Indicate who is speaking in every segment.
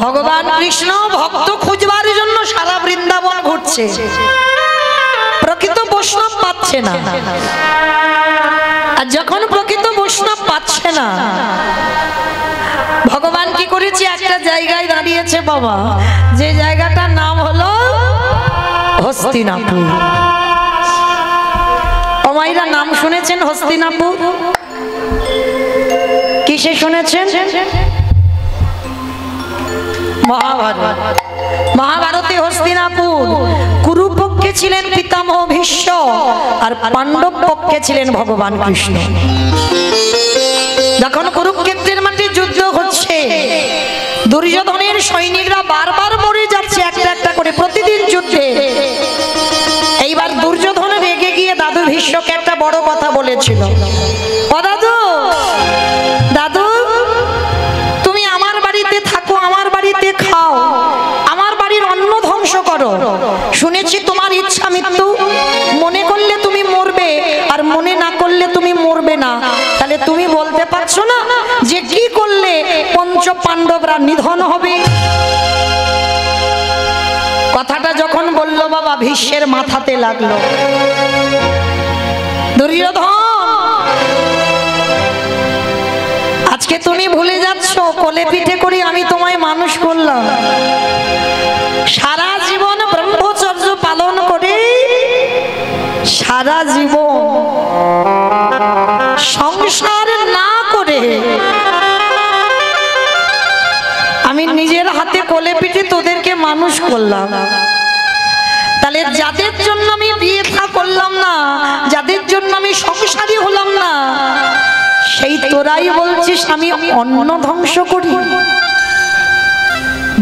Speaker 1: ভগবান কৃষ্ণ ভক্ত খুঁজবার জন্য সারা বৃন্দাবন ঘুরছে, প্রকৃত বৈষ্ণব পাচ্ছে না। আর যখন প্রকৃত বৈষ্ণব পাচ্ছে না, ভগবান কি করেছে, একটা জায়গায় দাঁড়িয়েছে বাবা, যে জায়গাটার নাম হলো হস্তিনাপুর। ও মাইরা, নাম শুনেছেন হস্তিনাপুর? কিসে শুনেছেন? মহাভারত। মহাভারতে হস্তিনাপুর কুরুপক্ষে ছিলেন পিতামহ ভীষ্ম, আর পাণ্ডব পক্ষে ছিলেন ভগবান কৃষ্ণ। যখন কুরুক্ষেত্রের মাঠে যুদ্ধ হচ্ছে, দুর্যোধনের সৈনিকরা বারবার মরে যাচ্ছে একটা একটা করে প্রতিদিন যুদ্ধে। এইবার দুর্যোধন রেগে গিয়ে দাদু ভীষ্মকে একটা বড় কথা বলেছিল, ও দাদু, দাদু তুমি আমার বাড়িতে থাকো, আমার বাড়িতে খাও, আমার বাড়ির অন্ন ধ্বংস করো। শুনেছি তোমার ইচ্ছা মৃত্যু, মনে করলে তুমি মরবে আর মনে না করলে তুমি মরবে না। তাহলে তুমি বলতে পারছো না যে কি করলে পঞ্চ পাণ্ডবরা নিধন হবে? কথাটা যখন বলল বাবা, ভীষ্মের মাথাতে লাগলো। দুর্যোধন, আজকে তুমি ভুলে যাচ্ছ কোলে পিঠে করে আমি তোমায় মানুষ করলাম, সারা জীবন ব্রহ্মচর্য পালন করে সারা জীবন সংসার না করে আমি নিজের হাতে কোলে পিঠে তোদেরকে মানুষ করলাম। তাহলে যাদের জন্য আমি বিয়ে থা করলাম না, যাদের জন্য আমি সংসারী হলাম না, সেই তোরাই বলছিস আমি অন্ন ধ্বংস করি?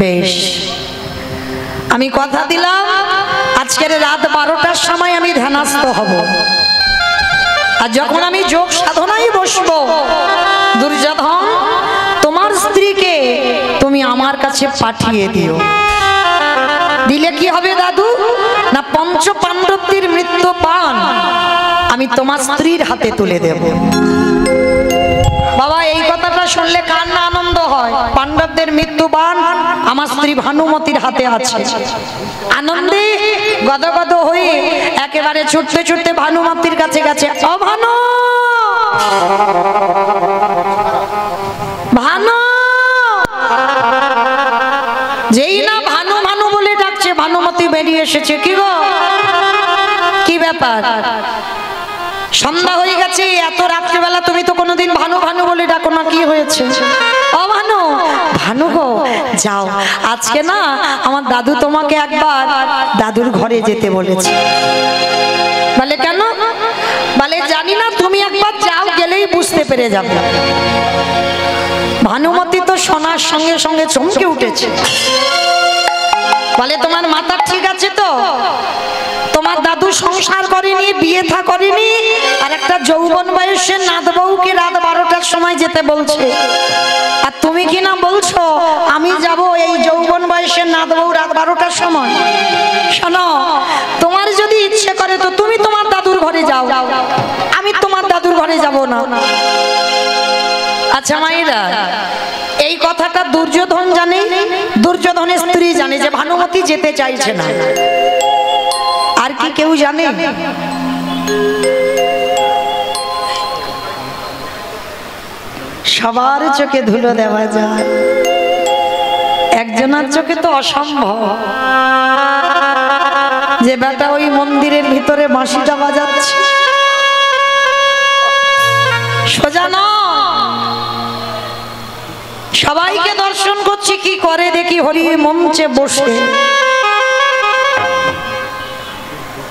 Speaker 1: বেশ, আমি কথা দিলাম আজকের রাত 12টার সময় আমি ধ্যানস্থ হব। আর যখন আমি যোগ সাধনায় বসবো, দুর্যোধন তোমার স্ত্রীকে তুমি আমার কাছে পাঠিয়ে দিও। দিলে কি হবে দাদু? না, পঞ্চ পাণ্ডবদের মৃত্যু পান আমি তোমার স্ত্রীর হাতে তুলে দেব। বাবা, এই কথাটা শুনলে কার না আনন্দ হয়? পাণ্ডবদের মৃত্যুবান আমার স্ত্রী ভানুমতির হাতে আছে। আনন্দে গদগদ হয়ে একেবারে ছুটতে ছুটতে ভানুমতির কাছে গেছে। ও ভানু, ভানু! যেই না ভানু ভানু বলে ডাকছে, ভানুমতি বেরিয়ে এসেছে। কি গো, কি ব্যাপার? সন্ধ্যা হয়ে গেছে, এত রাত্রিবেলা তুমি তো কোনোদিন ভানু ভানু বলে ডাকো না, কি হয়েছে? ও ভানু, ভানু গো, যাও, আজকে না আমার দাদু তোমাকে একবার দাদুর ঘরে যেতে বলেছে। বলে কেন? বলে জানি না, তুমি একবার যাও, গেলেই বুঝতে পেরে যাবে। ভানুমতি তো শোনার সঙ্গে সঙ্গে চমকে উঠেছে। বলে তোমার মাথা ঠিক আছে তো? তোমার দাদু সংসার করেনি, বিয়ে থা করেনি, আর একটা যৌবন বয়সের নাত বউকে রাত 12টার সময় যেতে বলছে। আর তুমি কি না বলছো আমি যাব এই যৌবন বয়সের নাত বউ রাত 12টার সময়? শোনো, তোমার যদি ইচ্ছে করে তো তুমি তোমার দাদুর ঘরে যাও, আমি তোমার দাদুর ঘরে যাব না। আচ্ছা মায়েরা, এই কথাটা দুর্যোধন জানে, দুর্যোধনের স্ত্রী জানে যে ভানুমতি যেতে চাইছে না। আর কি কেউ জানে? সবার চোখে ধুলো দেওয়া যায়, একজনের চোখে তো অসম্ভব। যে বেটা ওই মন্দিরের ভিতরে বাঁশিটা বাজাচ্ছে, সোজা না, সবাইকে দর্শন করছি কি করে দেখি হরি মঞ্চে বসে।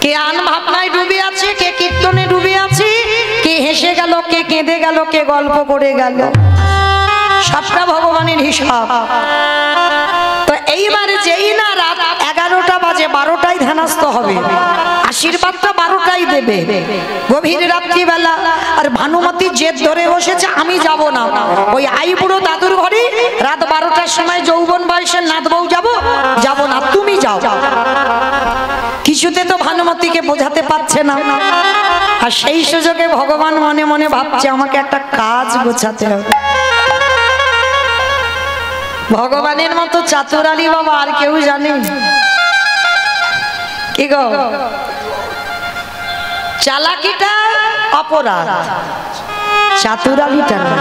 Speaker 1: কে আন ভাবনায় ডুবে আছে, কে কীর্তনে ডুবে আছে, কে হেসে গেল, কে কেঁদে গেল, কে গল্প করে গেল, সবটা ভগবানের হিসাব। তো এইবারে যেই না রাত 11টা বাজে, 12টায় ধ্যানস্থ হবে, আশীর্বাদটা 12টায় দেবে, গভীর রাত্রিবেলা। আর ভানুমতি জেদ ধরে বসেছে আমি যাব না, ওই আইবুড়ো দাদুর ঘরে রাত 12টার সময় যৌবন বয়সের নাত বউ যাব না, তুমি যাও। কিছুতে তো ভানুমতিকে বোঝাতে পারছে না। আর সেই সুযোগে ভগবান মনে মনে ভাবছে আমাকে একটা কাজ গোছাতে হবে। ভগবানের মতো চাতুরালী বাবা আর কেউ জানে কি গো? চালাকিটা অপরাধ, চাতুরালীটা না।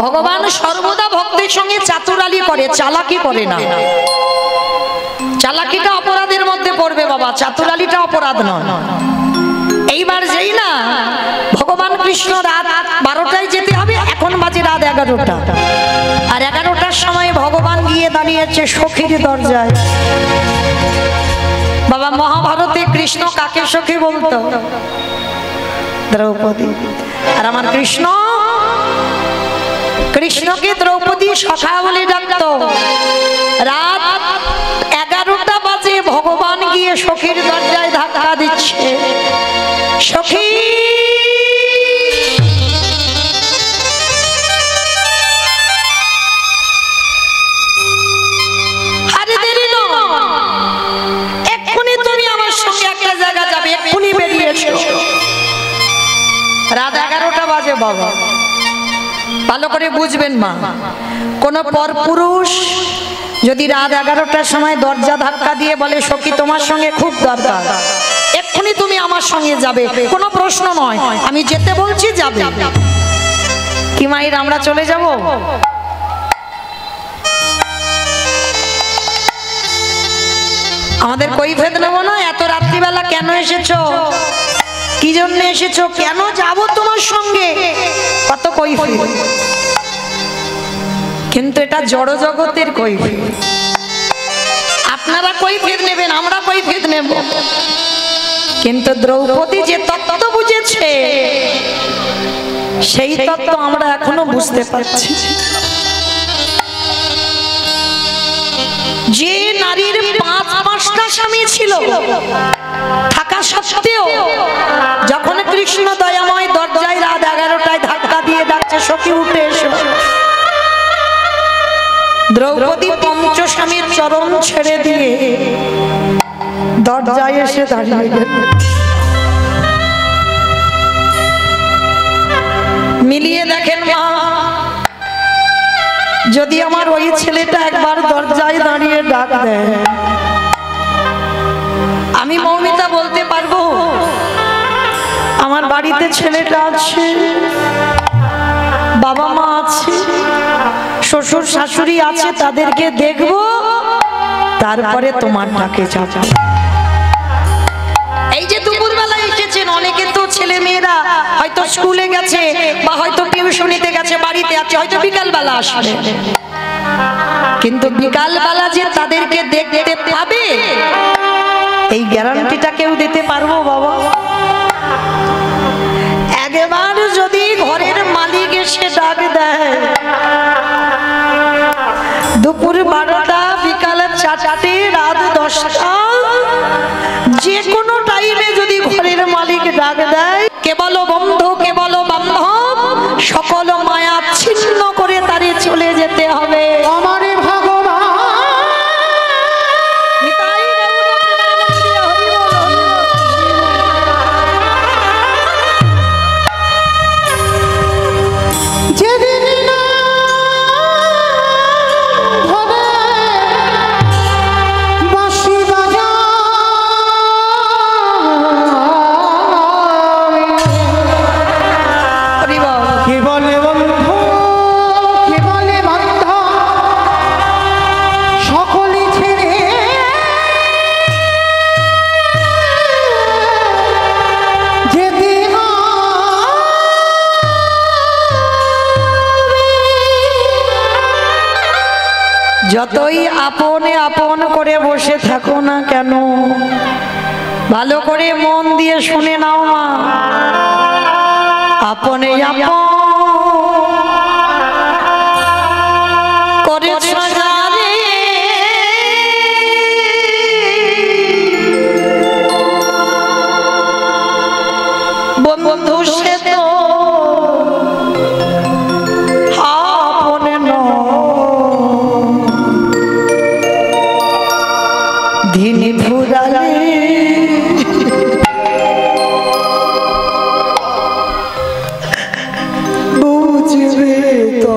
Speaker 1: ভগবান সর্বদা ভক্তের সঙ্গে চাতুরালী করে, চালাকি করে না। চালাকিটা অপরাধের মধ্যে পড়বে বাবা, চাতুরালীটা অপরাধ নয়। এইবার যেই না ভগবান কৃষ্ণ রাত 12টায় যেতে হবে, এখন বাজে রাত 11টা, আর 11টার সময় ভগবান গিয়ে দাঁড়িয়েছে সখীর দরজায়। বাবা মহাভারতে কৃষ্ণ কাকে সখী বলতো? দ্রৌপদী। আর আমার কৃষ্ণ, কৃষ্ণকে দ্রৌপদী সখা বলে ডাকতো। রাত 11টা বাজে ভগবান গিয়ে সখীর দরজায় ধাক্কা দিচ্ছে, সখী আরে দেরি না, এক্ষুনি তুমি আমার সঙ্গে একটা জায়গা যাবে, এক্ষুনি বেরিয়ে এসো। রাত 11টা বাজে বাবা, ভালো করে বুঝবেন মা, কোন পরপুরুষ যদি রাত 11টার সময় দরজা ধাক্কা দিয়ে বলে সখী তোমার সঙ্গে খুব দরকার, এক্ষুনি তুমি আমার সঙ্গে যাবে, কোনো প্রশ্ন নয়, আমি যেতে বলছি যাবে। কি মায়ের আমরা চলে যাব? আমাদের কৈফিয়ত নেব না? এত রাত্রিবেলা কেন এসেছো, কি জন্য এসেছো, কেন যাব তোমার সঙ্গে, কত কৈফিয়ত। কিন্তু এটা জড় জগতের কৈফিয়ত। আপনারা কৈফিয়ত নেবেন, আমরা কৈফিয়ত নেব। কিন্তু দ্রৌপদী যে তত্ত্ব বুঝেছে, সেই তত্ত্ব আমরা এখনো বুঝতে পারছি। যে নারীর 5টা স্বামী ছিল থাকা সত্ত্বেও যখন কৃষ্ণ দয়াময় দরজায় রাত 11টায় ধাক্কা দিয়ে ডাকছে সখী উঠে এসো, দ্রৌপদী 5 স্বামীর চরণ ছেড়ে দিয়ে দরজায় এসে দাঁড়িয়ে গেল। মিলিয়ে দেখেন মা, যদি আমার ওই ছেলেটা একবার দরজায় দাঁড়িয়ে ডাক দেয়, আমি মৌমিতা বলতে পারবো আমার বাড়িতে ছেলেটা আছে, বাবা মা আছে, শ্বশুর শাশুড়ি আছে, তাদেরকে দেখবো, তারপরে তোমার ডাকে যাব। এই যে দুপুরবেলা এসেছেন, অনেকে তো ছেলে মেয়েরা হয়তো স্কুলে গেছে বা হয়তো টিউশনিতে গেছে, বাড়িতে আছে, হয়তো বিকালবেলা আসবে, কিন্তু বিকালবেলা যে তাদেরকে দেখতে পাবে এই গ্যারান্টিটা কেউ দিতে পারবো বাবা? একবার যদি ঘরের মালিক এসে ডাক দেয় দুপুর 12টা, বিকাল 4টে, রাত 10টা, যে কোনো টাইমে যদি ঘরের মালিক ডাক দেয়, কেবল বন্ধু কেবল বান্ধব সকল মায়া ছিন্ন করে তারে চলে যেতে হবে। আমার ভগবান যতই আপনে আপন করে বসে থাকো না কেন, ভালো করে মন দিয়ে শুনে নাও মা, আপনে আপন করে বন্ধু সে তো বুঝবে তো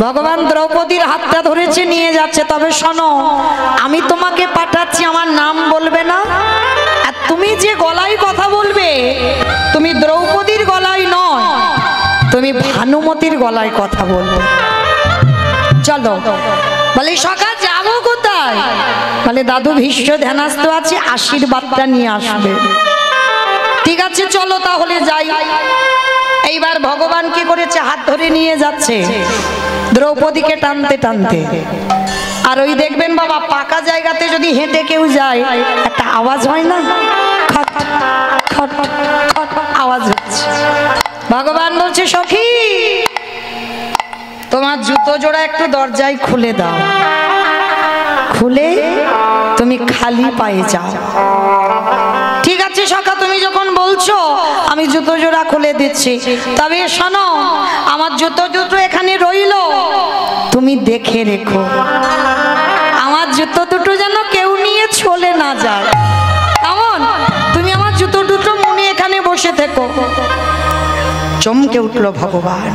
Speaker 1: ভগবান দ্রৌপদীর হাতটা ধরেছে নিয়ে যাচ্ছে। তবে শোনো, আমি তোমাকে পাঠাচ্ছি, আমার নাম বলবে না, আর তুমি যে গলায় কথা বলবে তুমি দ্রৌপদীর গলায় নয়, তুমি ভানুমতির গলায় কথা বলবে। চলো। বলে সখা যাবো কোথায়? বলে দাদু ভীষ্ম ধ্যানস্থ আছে, আশীর্বাদটা নিয়ে আসবে। ঠিক আছে চলো তাহলে যাই। এইবার ভগবান কি করেছে, হাত ধরে নিয়ে যাচ্ছে দ্রৌপদীকে টানতে টানতে। আর ওই দেখবেন বাবা, পাকা জায়গাতে যদি হেঁটে কেউ যায় একটা আওয়াজ হয় না, খট খট খট আওয়াজ হচ্ছে। ভগবান বলছে সখী তোমার জুতো জোড়া একটু দরজায় খুলে দাও, খুলে তুমি খালি পায়ে যাও। ঠিক আছে সখা, তুমি যখন বলছো আমি জুতো জোড়া খুলে দিচ্ছি। তবে শোনো, আমার জুতো দুটো এখানে রইল, তুমি দেখে রেখো আমার জুতো দুটো যেন কেউ নিয়ে চলে না যায়। কেমন? তুমি আমার জুতো দুটো মনে এখানে বসে থেকো। চমকে উঠলো ভগবান,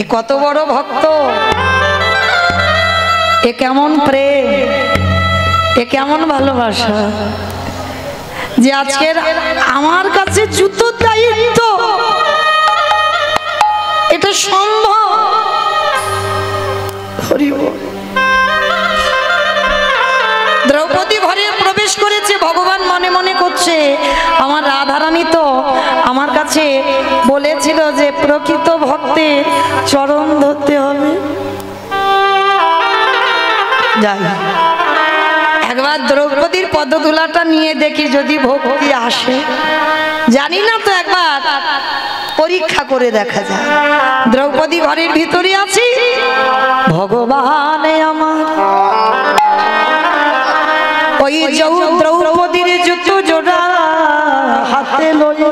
Speaker 1: এ কত বড় ভক্ত, এ কেমন প্রেম, এ কেমন ভালোবাসা, যে আজকের আমার কাছে জুতো দায়িত্ব, এটা সম্ভব। দ্রৌপদী ঘরে প্রবেশ করেছে, ভগবান মনে মনে করছে আমার রাধারানী তো আমার কাছে বলেছিল যে প্রকৃত ভক্তের চরণ ধরতে হবে। যাই একবার দ্রৌপদীর পদধূলাটা নিয়ে দেখি যদি ভক্তি আসে, জানি না তো, একবার পরীক্ষা করে দেখা যায়। দ্রৌপদী ঘরের ভিতরে আছি, ভগবান আমার দ্রৌপদীর জুতো জোড়া হাতে লয়ে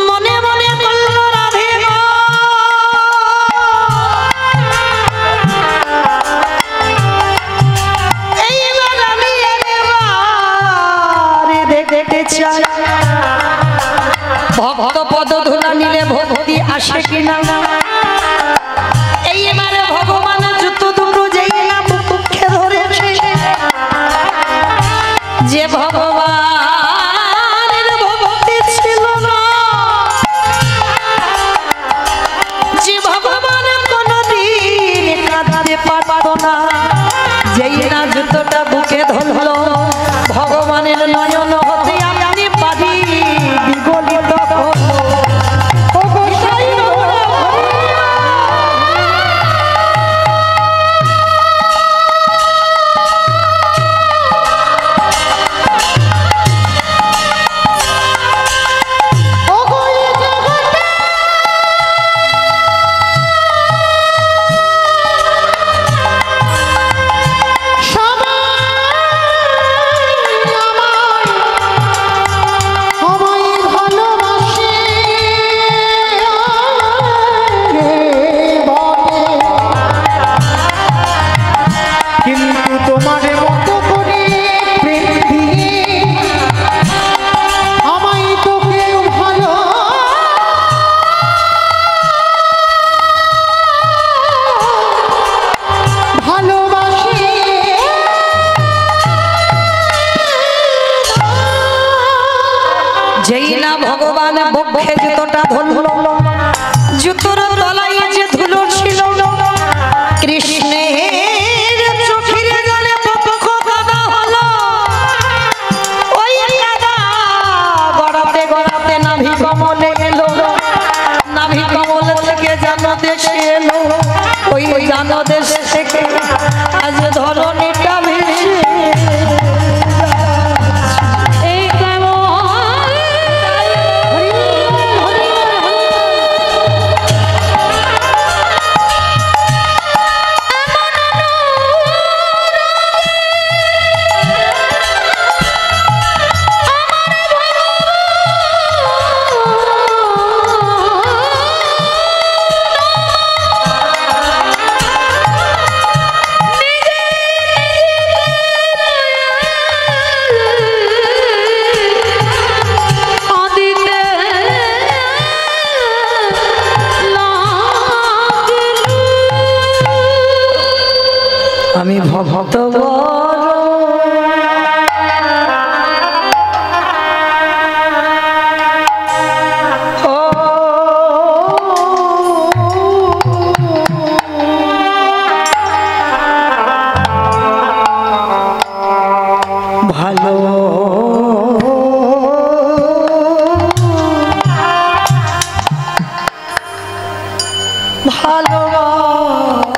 Speaker 1: মনে মনে করল রাধে এইবার আমি দেখতে চাই ভক্ত পদ ধুলা নিলে ভক্তি আসে কিনা। এইবারে ভগবান জুতো দুটো যেই না বুকে ধরেছে, যে ভগবানের ভক্তি ছিল না, যে ভগবান কোনদিন কাঁদতে পারত না, যেই না জুতোটা বুকে ধরলো ভগবানের নয়ন হতে আমি পারি বিগলিত ভগবান বক্ষে জুতোটা ধরলো, জুতোর তলায় যে ধুলো ছিল কৃষ্ণের চোখের জলে পক্ষ কাদা হলো। ওই কাদা গড়াতে গড়াতে নাভি কমলে এলো, নাভি কমল থেকে জানো দেশে এলো, ওই জানো দেশ থেকে আজ ধরণীটা ভেসে আমি ভক্ত ভালো ভালোবাসি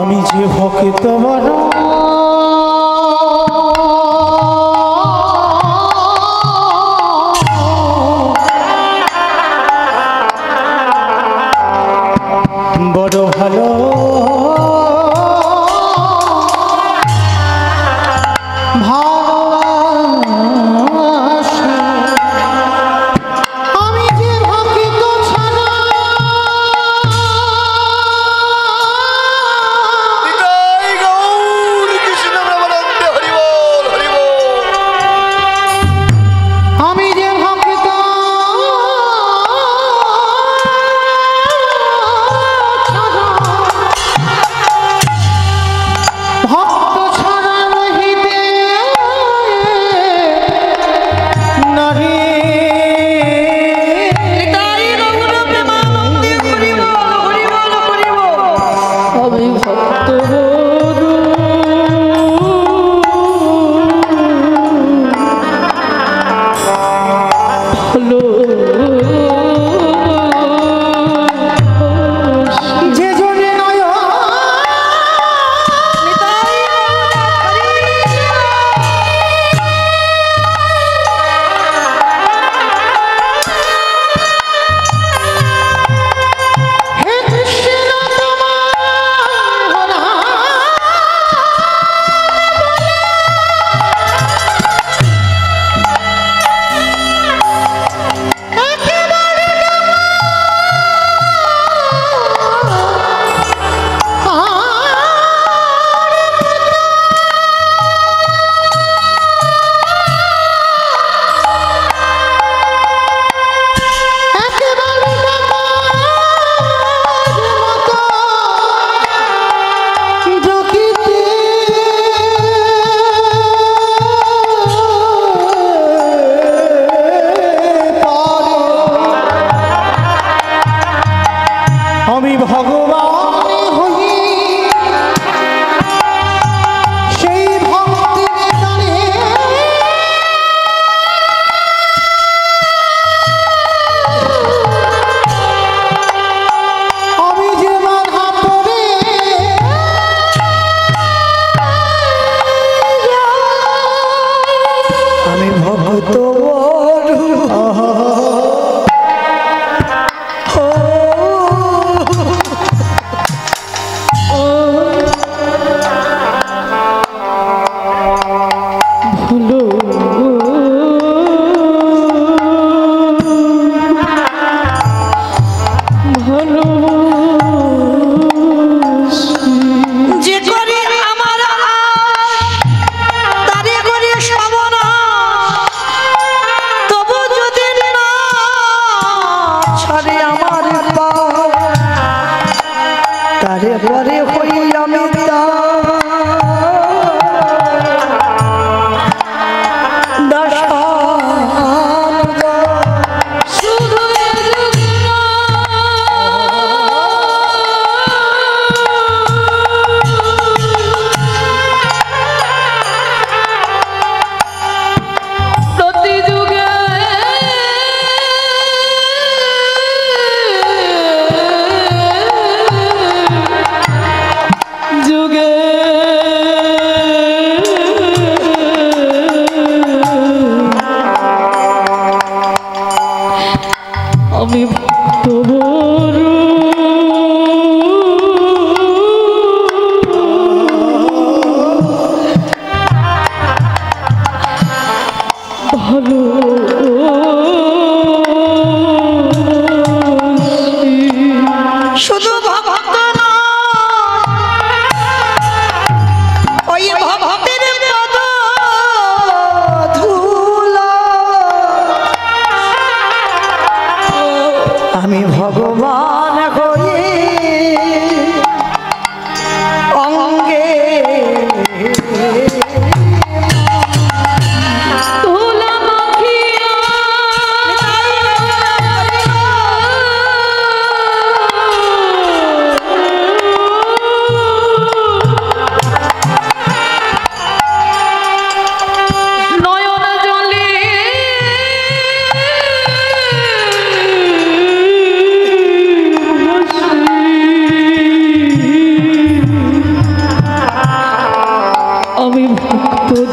Speaker 2: আমি যে ভক্ত বড় বড় ভালো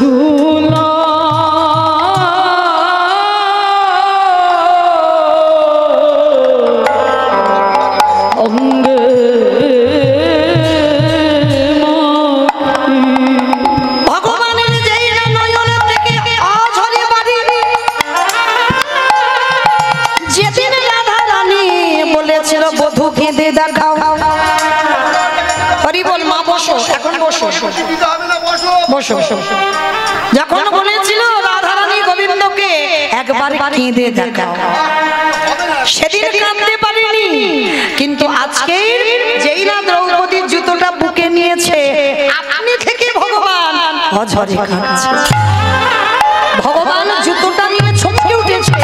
Speaker 2: দুলা অঙ্গে
Speaker 1: ভগবানের যেই না নয়ন থেকে অঝরে বাড়ি, যেদিন রাধা রানী বলেছিল বধূ কেঁদে দেখাও। হরি বল মা, বসো এখন, বসো বসো। যখন বলেছিল রাধা রানী গোবিন্দকে একবার কেঁদে দেখাও, সেদিন কাঁদতে পারিনি, কিন্তু আজকে যেই না দ্রৌপদীর জুতোটা বুকে নিয়েছে, আপনি থেকে ভগবান অঝরে কাঁদছে। ভগবান জুতোটা নিয়ে ছমকে উঠেছে।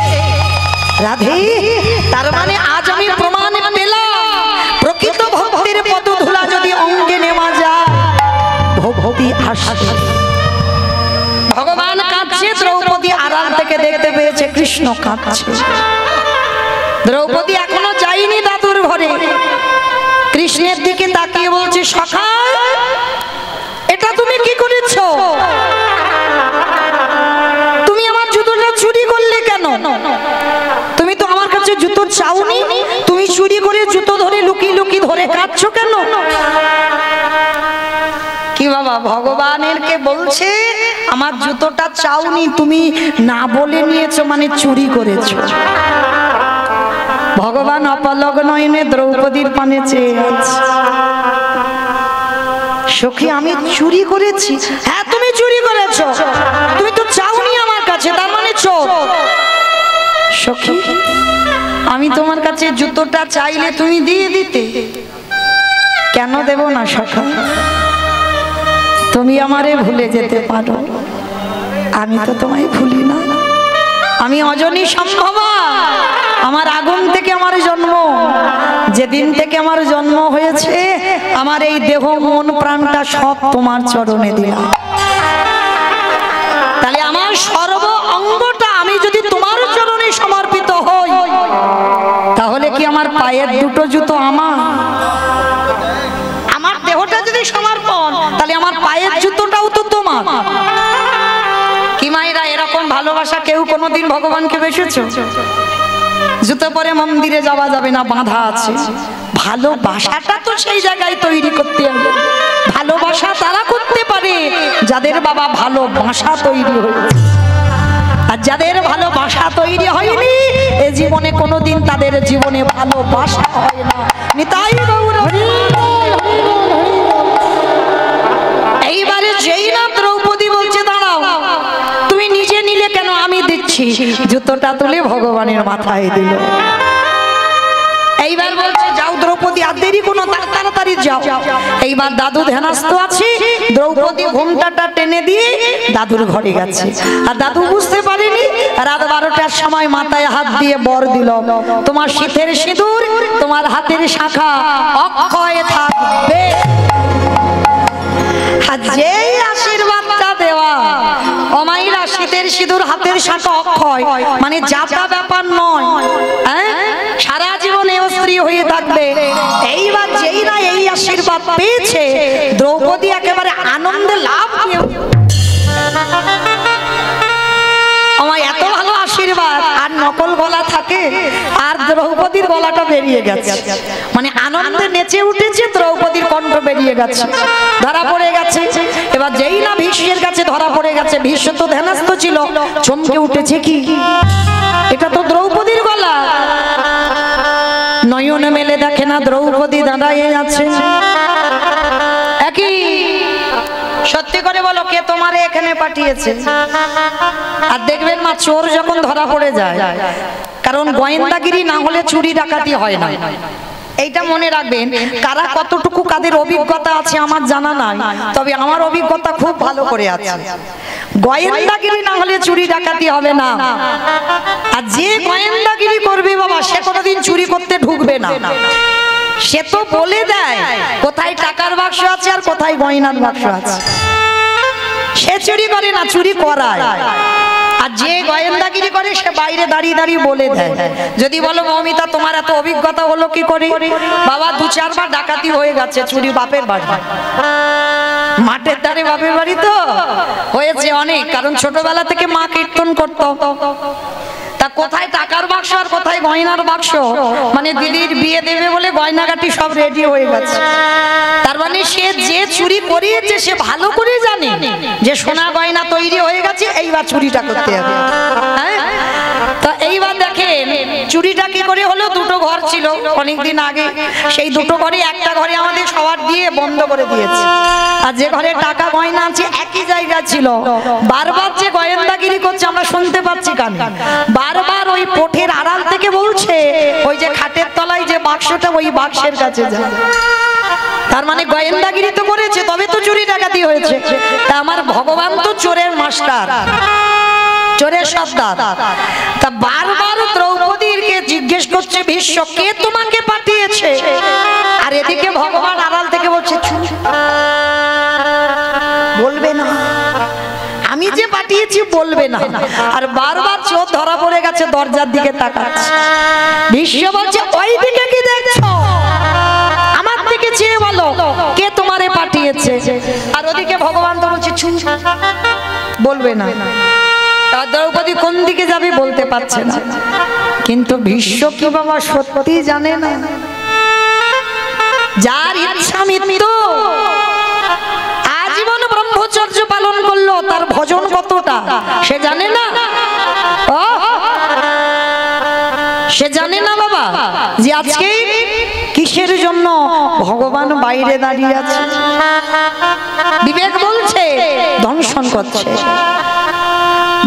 Speaker 1: রাধে, তার মানে আজ আমি প্রমাণ পেলাম, প্রকৃত ভক্তির পদধূলা যদি অঙ্গে নেওয়া যায়, ভক্তি আসে। ভগবান কাঁদছে, দ্রৌপদী আড়াল থেকে দেখতে পেয়েছে কৃষ্ণ কাঁদছে। দ্রৌপদী এখনো যায়নি দাদুর ঘরে, কৃষ্ণের দিকে তাকিয়ে বলছে, সখা এটা তুমি কি করেছো? তুমি আমার জুতোটা চুরি করলে কেন? তুমি তো আমার কাছে জুতো চাওনি, তুমি চুরি করে জুতো ধরে লুকিয়ে লুকিয়ে ধরে কাঁদছো কেন? কি বাবা, ভগবানের কে বলছে আমার জুতোটা চাওনি, তুমি না বলে নিয়েছো, মানে চুরি করেছো। ভগবান অপলক নয়নে দ্রৌপদীর পানে চেয়ে আছে। সখী, আমি চুরি করেছি? হ্যাঁ তুমি চুরি করেছো, তুমি তো চাওনি আমার কাছে, তার মানে চোর। সখী, আমি তোমার কাছে জুতোটা চাইলে তুমি দিয়ে দিতে, কেন দেব না সখা? তুমি আমারে ভুলে যেতে পারো, আমি তো তোমায় ভুলি না। আমি অজনী সম্ভবা, আমার আগুন থেকে আমার জন্ম। যেদিন থেকে আমার জন্ম হয়েছে, আমার এই দেহ মন প্রাণটা সব তোমার চরণে দিলাম। তাহলে আমার সর্ব অঙ্গটা আমি যদি তোমার চরণে সমর্পিত হই, তাহলে কি আমার পায়ের দুটো জুতো আমার? আমার দেহটা যদি সমর্পণ, তাহলে আমার পায়ের জুতোটাও তো তোমার। কি মায়েরা, এরকম ভালোবাসা কেউ কোনোদিন ভগবানকে বেসেছো? জুতো পরে মন্দিরে যাওয়া যাবে না, বাঁধা আছে। ভালোবাসাটা তো সেই জায়গায় তৈরি করতে হবে। ভালোবাসা তারা করতে পারে যাদের বাবা ভালোবাসা তৈরি হয়েছে, আর যাদের ভালোবাসা তৈরি হয়নি, এ জীবনে কোনোদিন তাদের জীবনে ভালোবাসা হয় না। নিতাই গৌর। এইবারে যেই না দ্রৌপদী বলছে দাঁড়াও, তুমি নিজে নিলে কেন, আমি দিচ্ছি, জুতোটা তুলে ভগবানের মাথায় দিল। এইবার বলছে যাও দ্রৌপদী, আর দেরি কোনো, তাড়াতাড়ি যাও। এইবার দাদু ধ্যানস্থ আছে, দ্রৌপদী ঘোমটাটা টেনে দিয়ে দাদুর ঘরে গেছে। আর দাদু বুঝতে পারেনি, রাত 12টার সময় মাথায় হাত দিয়ে বর দিল, তোমার শীতের সিঁদুর, তোমার হাতের শাখা অক্ষয় থাকবে। আর যেই আশীর্বাদটা দেওয়া, অমাইরা শীতের সিঁদুর হাতের শাখা অক্ষয়, মানে যাতা ব্যাপার নয়, সারা জীবনে স্ত্রী হয়ে থাকবে। এইবার যেই না এই আশীর্বাদ পেয়েছে, দ্রৌপদী একেবারে আনন্দে লাভ। আমার এত ভালো আশীর্বাদ, আর নকল গলা থাকে, আর দ্রৌপদীর গলাটা বেরিয়ে গেছে, মানে আনন্দে নেচে উঠেছে, দ্রৌপদীর কণ্ঠ বেরিয়ে গেছে, ধরা পড়ে গেছে। এবার যেই না ভীষ্মের কাছে ধরা পড়ে গেছে, ভীষ্ম তো ধ্যানস্থ ছিল, চমকে উঠেছে, কি এটা তো দ্রৌপদীর গলা। নয়ন মেলে দেখে না দ্রৌপদী দাঁড়ায় আছে। একই সত্যি করে বলো, কে তোমারে এখানে পাঠিয়েছে? আর দেখবেন মা, চোর যখন ধরা পড়ে যায়, কারণ গোয়েন্দাগিরি না হলে চুরি ডাকাতি হয় না। এইটা মনে রাখবেন। কারা কতটুকু কাদের অভিজ্ঞতা আছে আমার জানা নাই, তবে আমার অভিজ্ঞতা খুব ভালো করে আছে। গোয়েন্দাগিরি না হলে চুরি ডাকাতি হবে না। আর যে গোয়েন্দাগিরি করবে বাবা, সে কোনোদিন চুরি করতে ঢুকবে না। সে তো বলে দেয় কোথায় টাকার বাক্স আছে আর কোথায় গয়নার বাক্স আছে। সে চুরি করে না, চুরি করায়। আর যে গোয়েন্দাগিরি করে সে বাইরে দাঁড়িয়ে দাঁড়িয়ে বলে দেয়। যদি বলো মৌমিতা তোমার এত অভিজ্ঞতা হলো কি করে? বাবা 2-4 বার ডাকাতি হয়ে গেছে, চুরি বাপের বাড়ি। মাঠের ধারে বাপের বাড়ি তো হয়েছে অনেক, কারণ ছোটবেলা থেকে মা কীর্তন করতো। তা কোথায় টাকার বাক্স আর কোথায় গয়নার বাক্স, মানে দিদির বিয়ে দেবে বলে গয়নাগাটি সব রেডি হয়ে গেছে। তার মানে সে যে চুরি করিয়েছে সে ভালো করে জানে যে সোনা গয়না তৈরি হয়ে গেছে, এইবার চুরিটা করতে হবে। হ্যাঁ, তা এইবার দেখেন চুরিটা কি করে হলো। দুটো ঘর ছিল অনেকদিন আগে, সেই দুটো ঘরে একটা ঘরে আমাদের সবার দিয়ে বন্ধ করে দিয়েছে, আর যে ঘরে টাকা গয়না আছে একই জায়গা ছিল। বারবার যে গোয়েন্দাগিরি করছে আমরা শুনতে পাচ্ছি কানে, বারবার ওই কোঠের আড়াল থেকে বলছে ওই যে খাটের তলায় যে বাক্সটা ওই বাক্সের কাছে যা। তার মানে গোয়েন্দাগিরি তো করেছে, তবে তো চুরি ডাকাতি হয়েছে। তা আমার ভগবান তো চোরের মাস্টার, চোরের সর্দার। তা বারবার দ্রৌপদীকে জিজ্ঞেস করছে ভীষ্ম কে তোমাকে পাঠিয়েছে, আর এদিকে ভগবান আড়াল থেকে বলছে বলবে না, আমি যে পাঠিয়েছি বলবে না। আর বারবার চোর ধরা পড়ে গেছে, দরজার দিকে তাকাচ্ছে। ভীষ্ম বলছে ওই দিকে কি দেখছো, আমার দিকে চেয়ে বলো কে তোমারে পাঠিয়েছে। আর ওদিকে ভগবান তো বলছে বলবে না। দ্রৌপদী কোন দিকে যাবে বলতে পারছে না, কিন্তু ভীষ্ম কি বাবা সত্যি জানে না? যার ইচ্ছা মৃত্যু, আজীবন ব্রহ্মচর্য পালন করলো, তার ভজন কতটা সে জানে না? সে জানে না বাবা যে আজকে কিসের জন্য ভগবান বাইরে দাঁড়িয়ে আছে। বিবেক বলছে দংশন করছে।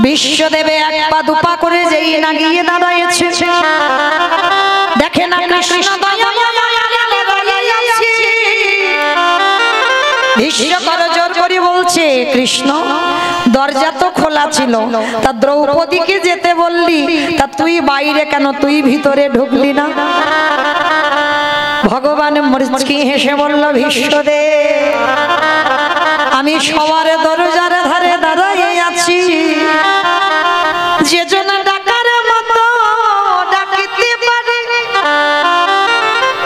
Speaker 1: বিশ্বদেবে এক পা দুপা করে যেই না গিয়ে দাঁড়াইছে, দেখে না কৃষ্ণ ভীষ্ম করজোড় করে বলছে কৃষ্ণ দরজা তো খোলা ছিল, তা দ্রৌপদীকে যেতে বললি, তা তুই বাইরে কেন, তুই ভিতরে ঢুকলি না? ভগবান মুচকি হেসে বলল ভীষ্মদেব আমি সবার দরজার ধারে দাঁড়িয়ে আছি, যে জন ডাকার মতো ডাকিতে পারে,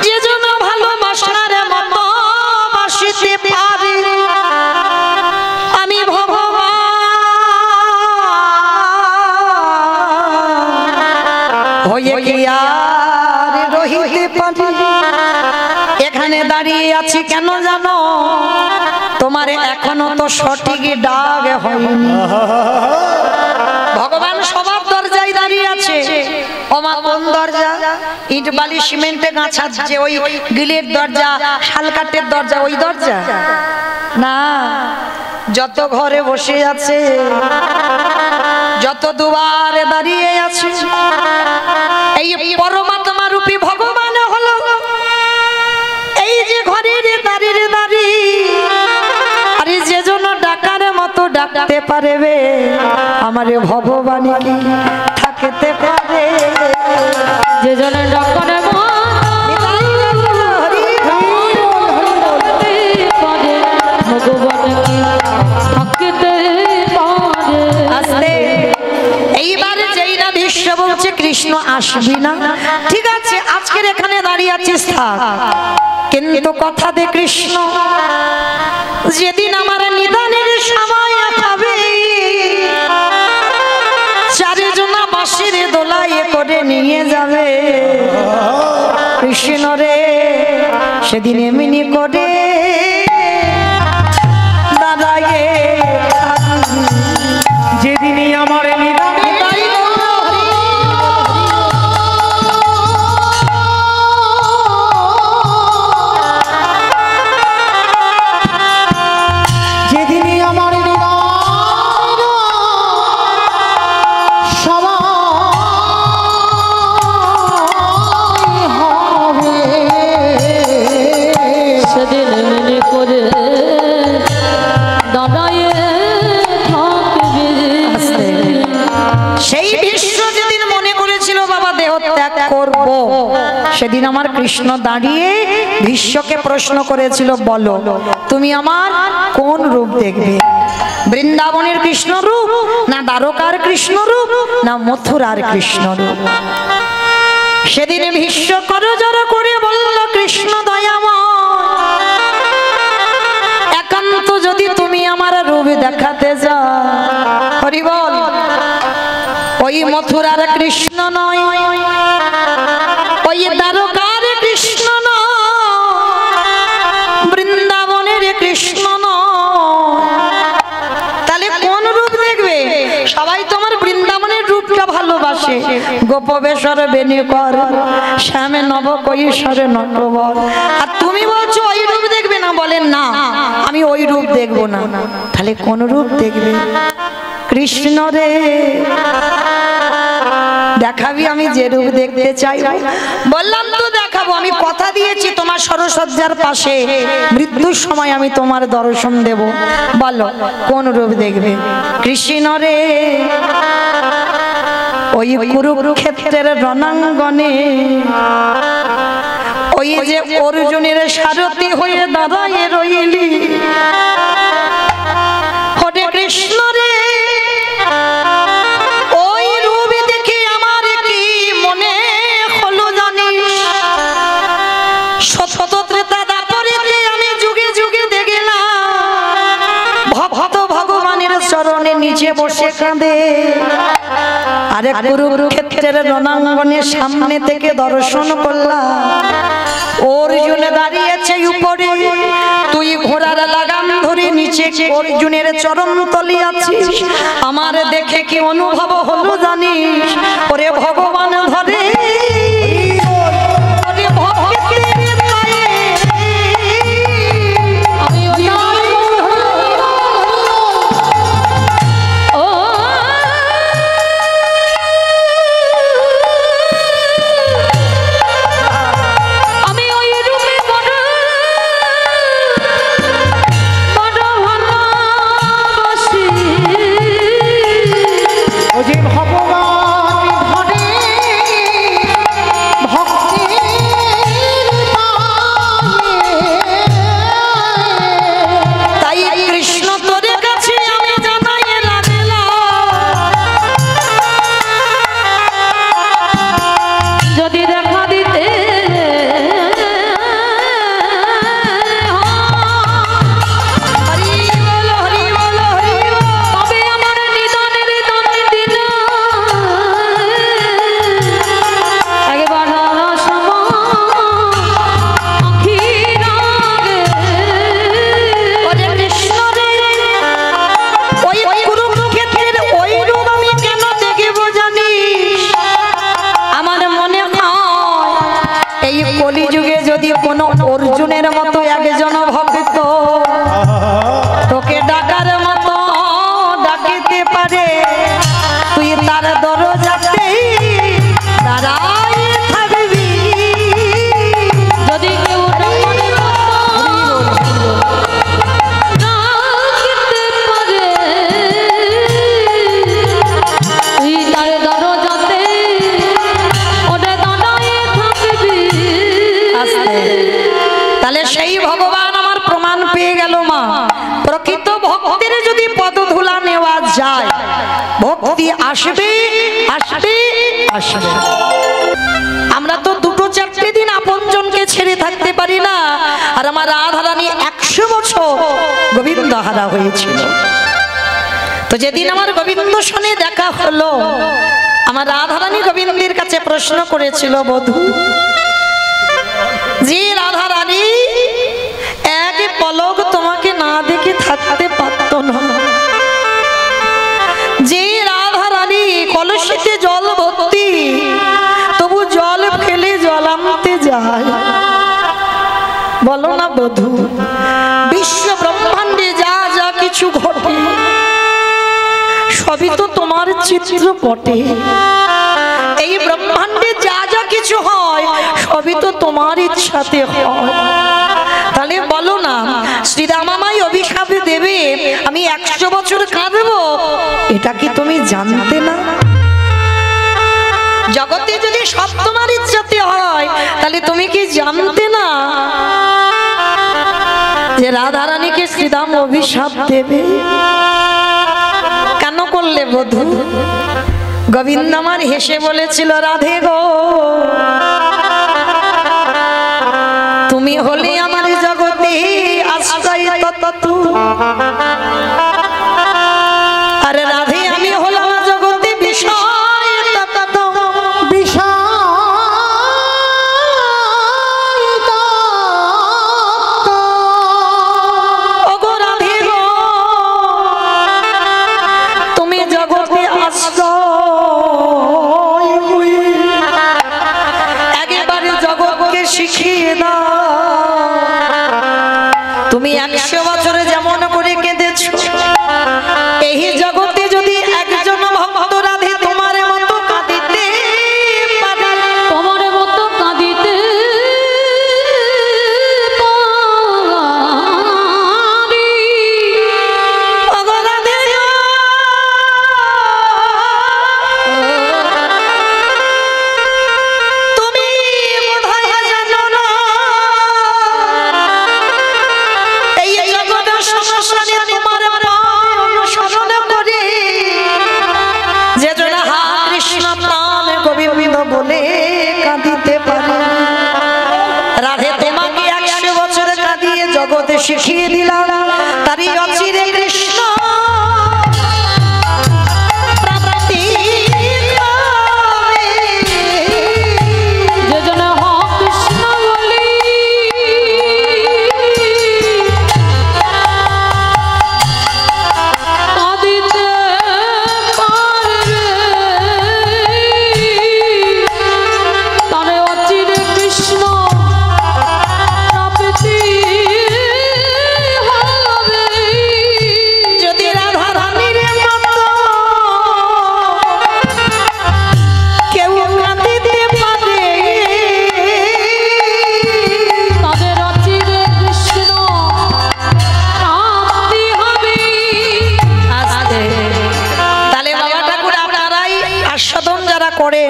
Speaker 1: যে জন ভালোবাসার মতো বাসিতে পারে, আমি ভগবান হয়ে কি আর রহিতে পারি? এখানে দাঁড়িয়ে আছি কেন জানো? তোমার এখনো তো সঠিক ডাক হয়নি। ভগবান সবার দরজায় দাঁড়িয়ে আছে। ওমা কোন দরজা? ইট বালি সিমেন্টে গাছা যে ওই গিলের দরজা, শালকাটের দরজা, ওই দরজা না। যত ঘরে বসে আছে, যত দুয়ারে দাঁড়িয়ে আছে, এই পরমাত্মা রূপী ভগবান হলো এই যে ঘরের দাঁড়িয়ে দাঁড়িয়ে, আরে যে জন্য ডাকার মতো ডাকতে পারবে আমার ভগবান কি থাকতে পারে? যে জন্য ডাকার এইবারে যেই না ভীষ্ম বলছে কৃষ্ণ আসবি না, ঠিক আছে আজকের এখানে দাঁড়িয়ে আছিস থাক, কিন্তু কথা দে কৃষ্ণ যেদিন আমার নিদানের সময় হবে, চারিজনা বাঁশির দোলায় করে নিয়ে যাবে কৃষ্ণ রে, সেদিন এমনি করে দাঁড়ায়ে যেদিনই আমার সেদিন আমার কৃষ্ণ দাঁড়িয়ে ভীষ্মকে প্রশ্ন করেছিল বলো তুমি আমার কোন রূপ দেখবে? বৃন্দাবনের কৃষ্ণ রূপ, না দ্বারকার কৃষ্ণ রূপ, না মথুরার কৃষ্ণ রূপ? সেদিন ভীষ্ম করজোড় করে বলল কৃষ্ণ দয়াময়, একান্ত যদি মথুরার কৃষ্ণ নয়, ওই দ্বারকার কৃষ্ণ নয়, বৃন্দাবনের কৃষ্ণ নয়। তাহলে কোন রূপ দেখবে? সবাই তোমার বৃন্দাবনের রূপটা ভালোবাসে। গোপবেশ্বর বেণীকর শ্যামে নব কৈশোরে নটবর। আর তুমি বলছো ওই রূপ দেখবে না। বলেন না, আমি ওই রূপ দেখবো না। তাহলে কোন রূপ দেখবে? কৃষ্ণ রে দেখাবি, আমি যে রূপ দেখতে চাই। বললাম তো দেখাবো, আমি কথা দিয়েছি তোমার সরসজ্জার পাশে মৃত্যুর সময় আমি তোমার দর্শন দেব। বলো কোন রূপ দেখবে? কৃষ্ণ রে ওই কুরুক্ষেত্রের রণাঙ্গনে ওই যে অর্জুনের সারথি হয়ে দাঁড়ায় রইলি। হরে কৃষ্ণ রে ওই রূপ দেখে আমার কি মনে হলো জানিস? সত্য ত্রেতা দাপরেতে আমি যুগে যুগে দেখলাম ভক্ত ভগবানের চরণে নিচে বসে কাঁদে। আরে কুরুক্ষেত্রের রণাঙ্গনের সামনে থেকে দর্শন করলাম অর্জুন দাঁড়িয়েছে উপরে, তুই ঘোড়ার লাগাম ধরে নিচে অর্জুনের চরণ তলে আছিস। আমার দেখে কি অনুভব হলো জানিস? ওরে ভগবান ধরে অর্জুনের মতো একজন ভক্ত তোকে ডাকার মতো ডাকিতে পারে, তুই তার দরজাতে দাঁড়াই থাকবি। যদি কেউ ডাকার ডাকিতে পারে, তুই তার দরজাতে ওটা দাঁড়াই থাকবি। তাহলে সেই ভগবান আমার প্রমাণ পেয়ে গেল মা। প্রকৃত ভক্তের যদি পদধূলা নেওয়া যায়, ভক্তি আসবে আসবে আসবে। আমরা তো দুটো চারটে দিন আপনজনকে ছেড়ে থাকতে পারি না। আর আমার রাধারানী 100 বছর গোবিন্দ হারা হয়েছিল। তো যেদিন আমার গোবিন্দ সনে দেখা হলো, আমার রাধারানী গোবিন্দের কাছে প্রশ্ন করেছিল, বধূ জি রাধারানী, এক পলক তোমাকে না দেখে থাকতে পারত না। যে রাধারানী কলসিতে জল ভর্তি, তবু জল ফেলে জল আনতে যায়। বলো না বধূ, বিশ্ব ব্রহ্মাণ্ডে যা যা কিছু ঘটে সবই তো তোমার চিত্রপটে। এই ব্রহ্মাণ্ডে যা যা কিছু হয় সবই তো তোমার ইচ্ছাতে হয়। তাহলে বলো না, শ্রীরাম আমায় অভিশাপ দেবে, আমি 100 বছর কাঁদবো, এটা কি তুমি জানতে না? জগতে যদি সব তোমার ইচ্ছাতে হয়, তাহলে তুমি কি জানতে না যে রাধারানীকে শ্রীরাম অভিশাপ দেবে? কেন করলে বধূ? গোবিন্দ আমার হেসে বলেছিল, রাধে গো, তুমি হলে আমার জগতে আশ্রয় তত্ত্ব, আর রাধে আমি হলাম জগতে বিষয়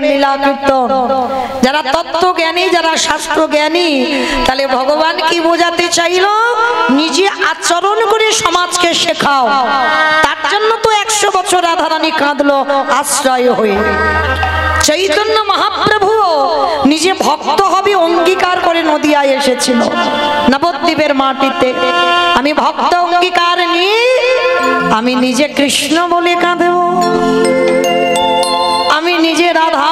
Speaker 1: লীলা কীর্তন, যারা তত্ত্বজ্ঞানী, যারা শাস্ত্র জ্ঞানী, তাহলে ভগবান কি বোঝাতে চাইল? নিজে আচরণ করে সমাজকে শেখাও। তার জন্য তো 100 বছর রাধারানী কাঁদলো আশ্রয় হয়ে। চৈতন্য মহাপ্রভু নিজে ভক্ত হবে অঙ্গীকার করে নদিয়ায় এসেছিল, নবদ্বীপের মাটিতে। আমি ভক্ত অঙ্গীকার নিয়ে আমি নিজে কৃষ্ণ বলে কাঁদেব, আমি নিজে রাধা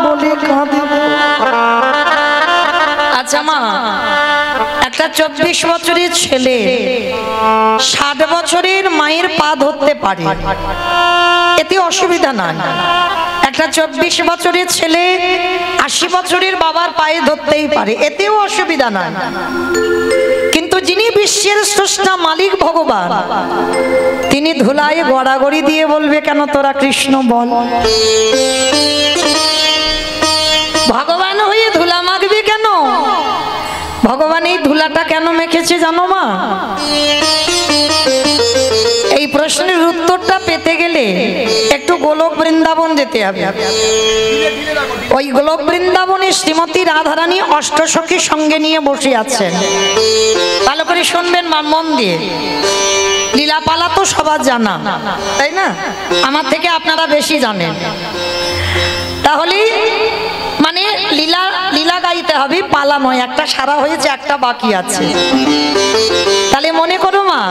Speaker 1: বলে কাঁদেব। আচ্ছা মা, একটা 24 বছরের ছেলে 60 বছরের মায়ের পা ধরতে পারে, এতে অসুবিধা নাই। একটা 24 বছরের ছেলে 80 বছরের বাবার পায়ে ধরতেই পারে, এতেও অসুবিধা নাই। কিন্তু যিনি বিশ্বের স্রষ্টা মালিক ভগবান, তিনি ধুলায় গড়াগড়ি দিয়ে বলবে কেন তোরা কৃষ্ণ বল। ভগবান হয়ে ধুলা মাখবে কেন? ভগবান এই ধুলাটা কেন মেখেছে জানো মা? এই প্রশ্নের উত্তরটা পেতে গেলে একটু গোলক বৃন্দাবন যেতে হবে। ওই গোলক বৃন্দাবনে শ্রীমতী রাধারানী অষ্টসখী সঙ্গে নিয়ে বসে আছেন। ভালো করে শুনবেন মা, মন দিয়ে। লীলাপালা তো সবার জানা, তাই না? আমার থেকে আপনারা বেশি জানেন। তাহলে মানে লীলা লীলা গাইতে হবে, পালা নয়। একটা সারা হয়েছে, একটা বাকি আছে। তাহলে মনে করো মা,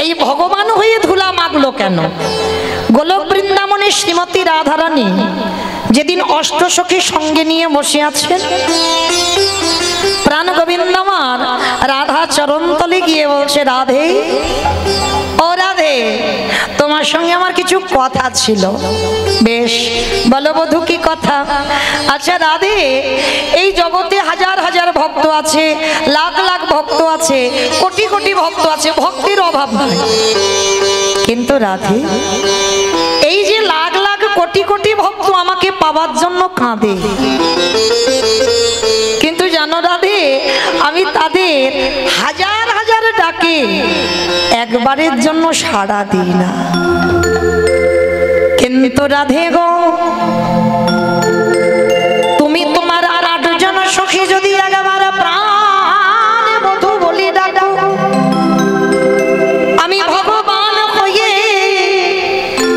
Speaker 1: এই ভগবান হয়ে ধুলা মাগলো কেন? গোলক বৃন্দাবনে শ্রীমতী রাধারানী যেদিন অষ্টসখী সঙ্গে নিয়ে বসে আছেন, প্রাণ গোবিন্দ আমার রাধা চরণতলে গিয়ে বলছে, রাধে ও রাধে, তোমার সঙ্গে আমার কিছু কথা ছিল। বেশ, বলো বধূ কি কথা? আচ্ছা রাধে, এই জগতে হাজার হাজার ভক্ত আছে, লাখ লাখ ভক্ত আছে, কোটি কোটি ভক্ত আছে, ভক্তির অভাব নাই। কিন্তু রাধে, এই যে লাখ লাখ কোটি কোটি ভক্ত আমাকে পাওয়ার জন্য কাঁদে, কিন্তু জানো রাধে, আমি তাদের হাজার হাজার ডাকে একবারের জন্য সাড়া দিই না। কিন্তু রাধে গো, তুমি তোমার আর 8 জন সখী যদি একবার প্রাণে বধূ বলি ডাকো, আমি ভগবান হয়ে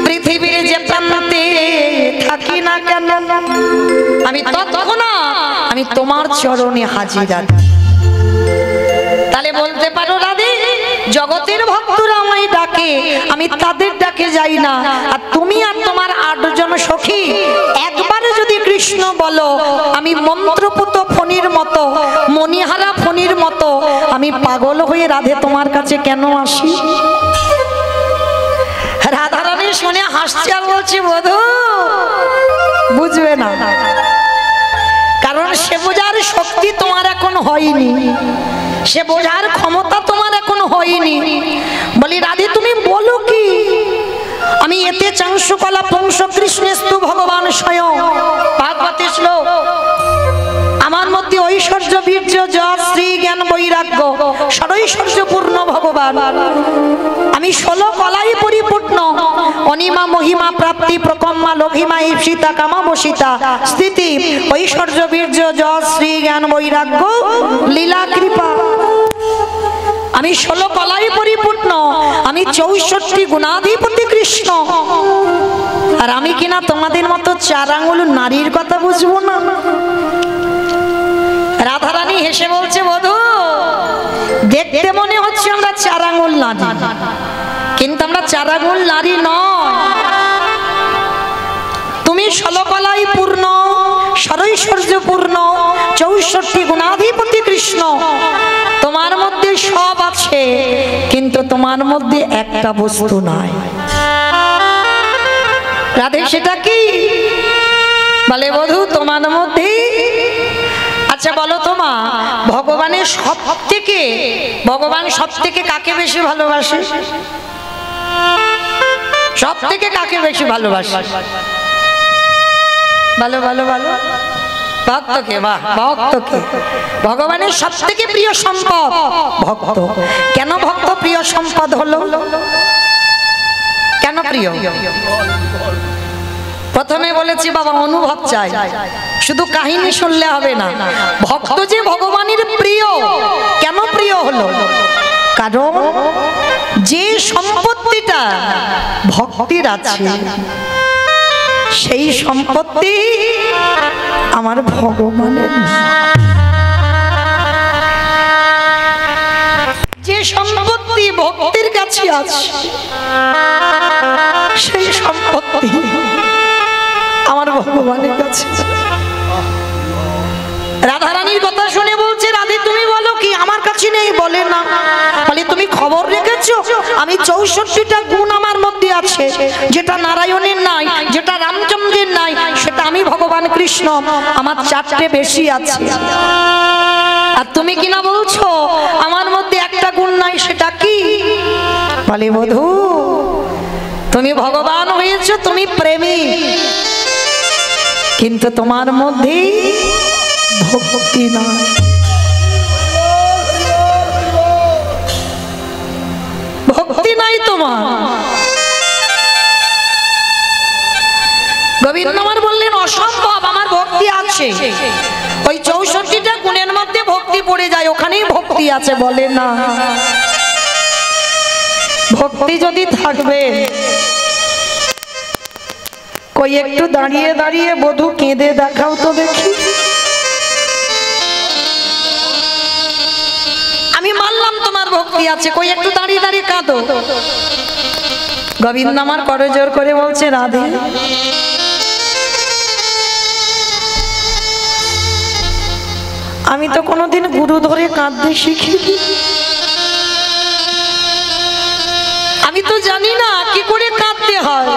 Speaker 1: পৃথিবীর যে প্রান্তে থাকি না কেন, আমি তৎক্ষণাৎ আমি তোমার চরণে হাজির আছি। তাহলে বলতে পারো রাধে, জগতের ভক্তরা আমায় ডাকে, আমি তাদের ডাকে যাই না, আর তুমি আর তোমার 8 জন সখী একবারে যদি কৃষ্ণ বলো, আমি মন্ত্রপুত ফণির মতো, মণিহারা ফণির মতো আমি পাগল হয়ে রাধে তোমার কাছে কেন আসি? রাধারানী শুনে হাসছে আর বলছে, বধূ বুঝবে না, কারণ সে বোঝার শক্তি তোমার এখন হয়নি, সে বোঝার ক্ষমতা তোমার এখন হয়নি। বলি রাধে তুমি বলো কি? আমি এতে চাংশুকলা পুংস কৃষ্ণেস্তু ভগবান স্বয়ং, ভাগবতী শ্লোক। আমার মধ্যে ঐশ্বর্য বীর্য যশ শ্রী জ্ঞান বৈরাগ্য ষড়ৈশ্বর্যপূর্ণ ভগবান। আমি 16 কলায় পরিপূর্ণ, অনিমা মহিমা প্রাপ্তি প্রকম্মা লঘিমা ঈপ্সিতা কামা বসিতা স্থিতি ঐশ্বর্য বীর্য যশ শ্রী জ্ঞান বৈরাগ্য লীলা কৃপা। আমি 16 কলায় পরিপূর্ণ, আমি 64 গুণাধিপতি কৃষ্ণ। আর আমি কিনা তোমাদের মতো 4 আঙ্গুল নারীর কথা বুঝবো না? রাধারানী হেসে বলছে, বধূ দেখতে মনে হচ্ছে আমরা 4 আঙ্গুল নারী, কিন্তু আমরা 4 আঙ্গুল নারী নয়। তুমি 16 কলায় পূর্ণ, ষড়ৈশ্বর্য পূর্ণ, 64 গুণাধিপতি কৃষ্ণ। তোমার মধ্যে সব আছে, কিন্তু তোমার মধ্যে একটা বস্তু নাই। রাধে সেটা কি? বলে বধূ তোমার মধ্যে। আচ্ছা বলো তোমা, ভগবানের ভগবান সব থেকে কাকে বেশি ভালোবাসে? সব থেকে কাকে বেশি ভালোবাসে? ভালো ভালো ভালো ভক্তকে। বাহ, ভক্তকে। ভগবানের সব থেকে প্রিয় সম্পদ ভক্ত। কেন ভক্ত প্রিয় সম্পদ হলো? কেন প্রিয়? প্রথমে বলেছি বাবা অনুভব চাই, শুধু কাহিনী শুনলে হবে না। ভক্ত যে ভগবানের প্রিয়, কেন প্রিয় হলো? কারণ যে সম্পত্তিটা ভক্তির আছে সেই সম্পত্তি আমার ভগবানের না। যে সম্পত্তি ভক্তির কাছে আছে সেই সম্পত্তি আমার ভগবানের কাছে। রাধারানীর কথা শুনে বলছে, রাধে তুমি বলো কি আমার কাছে নেই? বলে না। বলে তুমি খবর রেখেছো আমি 64টা গুণ আমার মধ্যে আছে, যেটা নারায়ণের নাই, যেটা রামচন্দ্রের নাই, সেটা আমি ভগবান কৃষ্ণ আমার 4টে বেশি আছে। আর তুমি কিনা বলছো আমার মধ্যে একটা গুণ নাই, সেটা কি? বলে বধূ তুমি ভগবান হয়েছো, তুমি প্রেমী, কিন্তু তোমার মধ্যে ভক্তি নাই। ভক্তি নাই তোমার। গোবিন্দ আমার বললেন অসম্ভব, আমার ভক্তি আছে। ওই 64টা গুণের মধ্যে ভক্তি পড়ে যায়, ওখানেই ভক্তি আছে। বলে না, ভক্তি যদি থাকবে কই একটু দাঁড়িয়ে দাঁড়িয়ে বধূ কেঁদে দেখাও তো দেখি। আমি মানলাম তোমার ভক্তি আছে, কই একটু দাঁড়িয়ে দাঁড়িয়ে কাঁদো। গোবিন্দ আমার করজোর করে বলছে, রাধে আমি তো কোনোদিন গুরু ধরে কাঁদতে শিখিনি, আমি তো জানি না কি করে কাঁদতে হয়।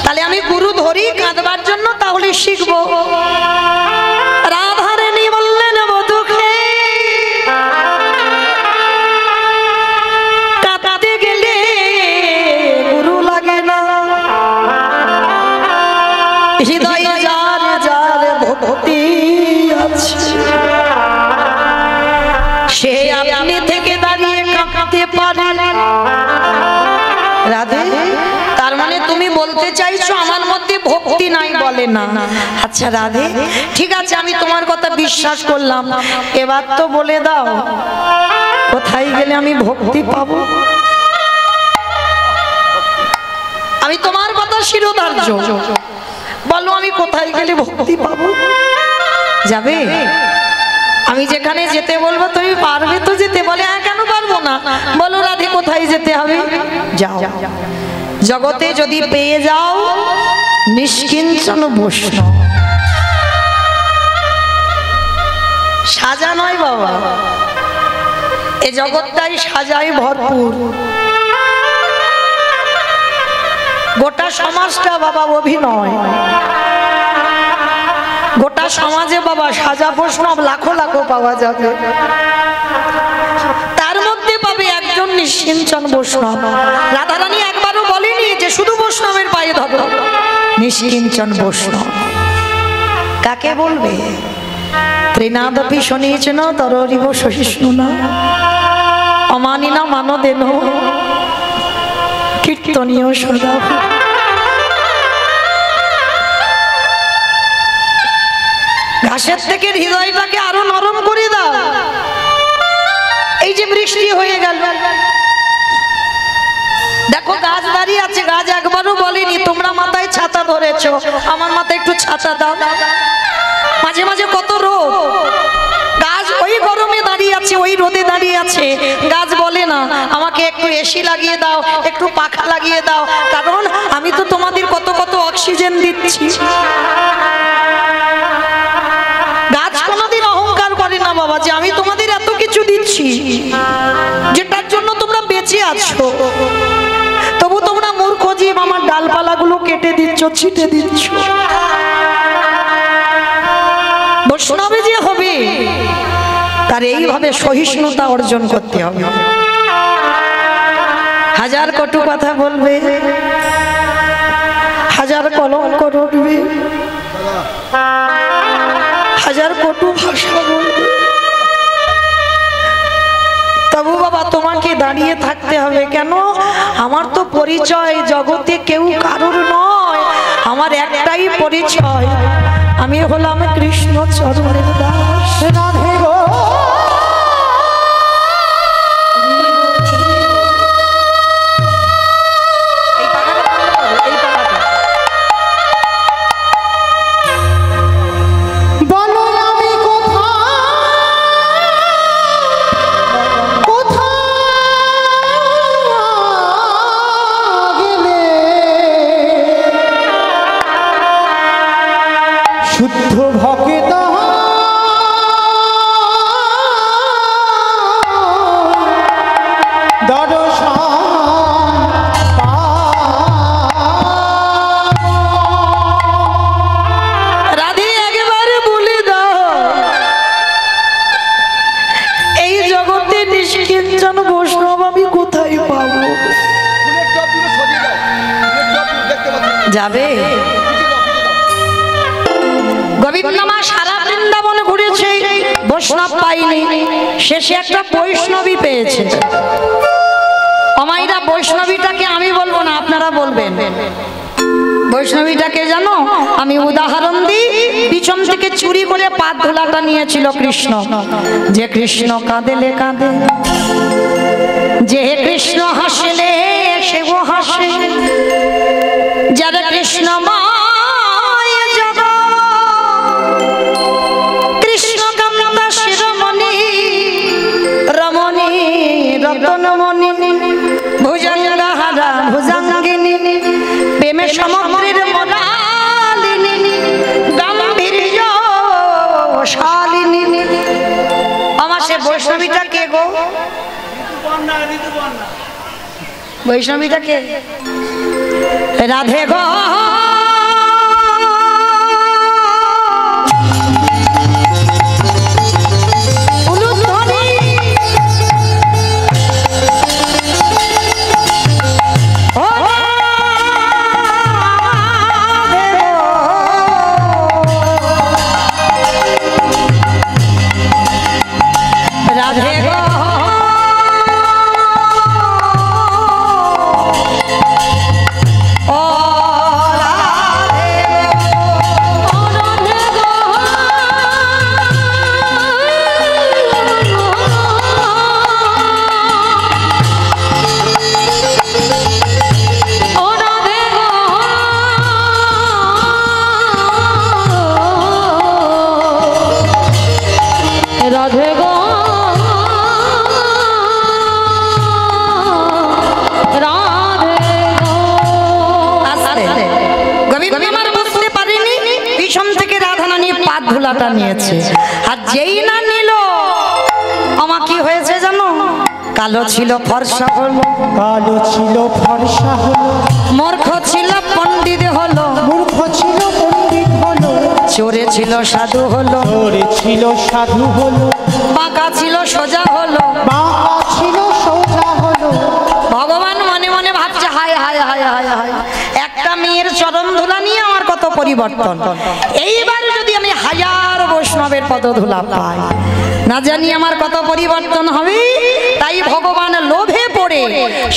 Speaker 1: তাহলে আমি গুরু ধরি কাঁদবার জন্য তাহলে শিখবো। রাধারানী বললেন বধূকে কাঁদতে গেলে গুরু লাগে না, হৃদয় যার যার ভক্তি আছে সে আপনি থেকে দাঁড়িয়ে কাঁদতে পারে। রাধে তার মানে তুমি বলতে চাইছো আমার মধ্যে ভক্তি নাই? বলে না। আচ্ছা রাধে ঠিক আছে, আমি তোমার কথা বিশ্বাস করলাম, এবার তো বলে দাও কোথায় গেলে আমি ভক্তি পাবো? আমি তোমার কথা শিরোধার্য, বলো আমি কোথায় গেলে ভক্তি পাবো? যাবে? আমি যেখানে যেতে বলবো তুমি পারবে তো যেতে? বলে হ্যাঁ, কেন পারবো না? বলো রাধে কোথায় যেতে হবে? যাও, জগতে যদি পেয়ে যাও নিষ্কিঞ্চন বৈষ্ণব। সাজা নয় বাবা, এ জগৎটাই সাজায় ভরপুর। গোটা সমাজটা বাবা অভিনয়, গোটা সমাজে বাবা সাজা বৈষ্ণব লাখো লাখো পাওয়া যাবে, তার মধ্যে পাবে একজন নিষ্কিঞ্চন বৈষ্ণব। রাধারানী একবারও বলেনি যে শুধু বৈষ্ণবের পায়ে ধরো, নিষ্কিঞ্চন বৈষ্ণব কাকে বলবে? ত্রিনাদপি শনিচন তরিব সহিষ্ণু না অমানিনা মানদেন কীর্তনীয় সদা। ঘাসের থেকে হৃদয়টাকে আরো নরম করে দাও। এই যে বৃষ্টি হয়ে গেল, দেখো গাছ দাঁড়িয়ে আছে, গাছ একবারও বলেনি তোমরা মাথায় ছাতা ধরেছো, আমার মাথায় একটু ছাতা দাও। মাঝে মাঝে কত রোদ, গাছ ওই গরমে দাঁড়িয়ে আছে, ওই রোদে দাঁড়িয়ে আছে, গাছ বলে না আমাকে একটু এসি লাগিয়ে দাও, একটু পাখা লাগিয়ে দাও, কারণ আমি তো তোমাদের কত কত অক্সিজেন দিচ্ছি। গাছ কোনোদিন অহংকার করে না বাবা যে আমি তোমাদের এত কিছু দিচ্ছি, যেটার জন্য তোমরা বেঁচে আছো, তবু তোমরা মূর্খ জীব আমার ডালপালাগুলো কেটে দিচ্ছ, ছিটে দিচ্ছ। বৈষ্ণবে যে হবে তার এইভাবে সহিষ্ণুতা অর্জন করতে হবে। হাজার কটু কথা বলবে, হাজার কলঙ্ক রটবে, হাজার কটু ভাষা বলবে, তবু বাবা তোমাকে দাঁড়িয়ে থাকতে হবে কেন? আমার তো পরিচয় জগতে কেউ কারোর নয়, আমার একটাই পরিচয়, আমি হলাম কৃষ্ণ চরণের দাস। রাধে গো
Speaker 2: শুদ্ধ ভক্ত
Speaker 1: রাধে একেবারে বলে দাও, এই জগতে নিষ্কিঞ্চন বৈষ্ণব আমি কোথায় পাবো? যাবে গোবিন্দমা সারা বৃন্দাবন ঘুরেছে, বৈষ্ণব পাইনি, শেষে একটা বৈষ্ণবী পেয়েছে। অমাইরা বৈষ্ণবীটাকে আমি বলবো না, আপনারা বলবেন। বৈষ্ণবীটাকে জানো? আমি উদাহরণ দিই, পিছন থেকে চুরি করে পাত ধুলাটা নিয়েছিল কৃষ্ণ। যে কৃষ্ণ কাঁদেলে কাঁদে, যে কৃষ্ণ হাসলে সেও হাসে, যারা কৃষ্ণ ভুজঙ্গহারা ভুজঙ্গিনী প্রেমে সমগ্রের মোলালিনী গাম্ভীর্যশালিনী। আমার সে বৈষ্ণবীটা কে গো? বৈষ্ণবীটা কে? রাধে গো ধুলাটা নিয়েছে, আর যেই না নিল আমার কি হয়েছে জানো? কালো ছিল ফর্সা হলো,
Speaker 2: কালো ছিল ফর্সা হলো,
Speaker 1: মূর্খ ছিল পণ্ডিত হলো,
Speaker 2: মূর্খ ছিল পণ্ডিত হলো,
Speaker 1: চোরে ছিল সাধু হলো,
Speaker 2: চোরে ছিল সাধু হলো,
Speaker 1: বাঁকা ছিল সোজা হলো,
Speaker 2: বাঁকা ছিল সোজা হলো।
Speaker 1: ভগবান মনে মনে ভাবছে হায় হায় হায় হায় হায়, একটা মেয়ের চরণ ধুলা নিয়ে আমার কত পরিবর্তন, এইবার যদি আমি হাজার বৈষ্ণবের পদধূলা পাই, না জানি আমার কত পরিবর্তন হবে। তাই ভগবান লোভে পড়ে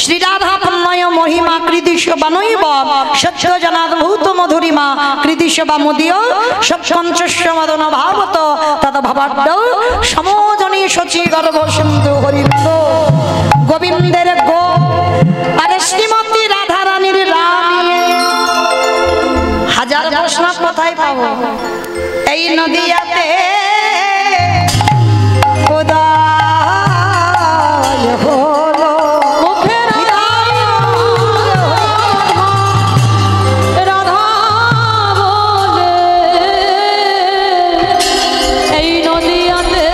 Speaker 1: শ্রীরাধা প্রণয় মহিমা কৃতিশ বানৈব সত্য জনাদ্ভূত মধুরিমা কৃতিশ বামুদীয় সৎপঞ্চস্য মদন ভাবত তদ ভাবাড্ড সমজনী শচী গর্ভ সিন্ধু হরিন্দ গোবিন্দের গো আরে শ্রীমতী রাধা রানীর রানী। হাজার বৈষ্ণব কোথায় পাবো? এই নদিয়াতে কোদায় হলো মুখের রাধা বলে, এই নদিয়াতে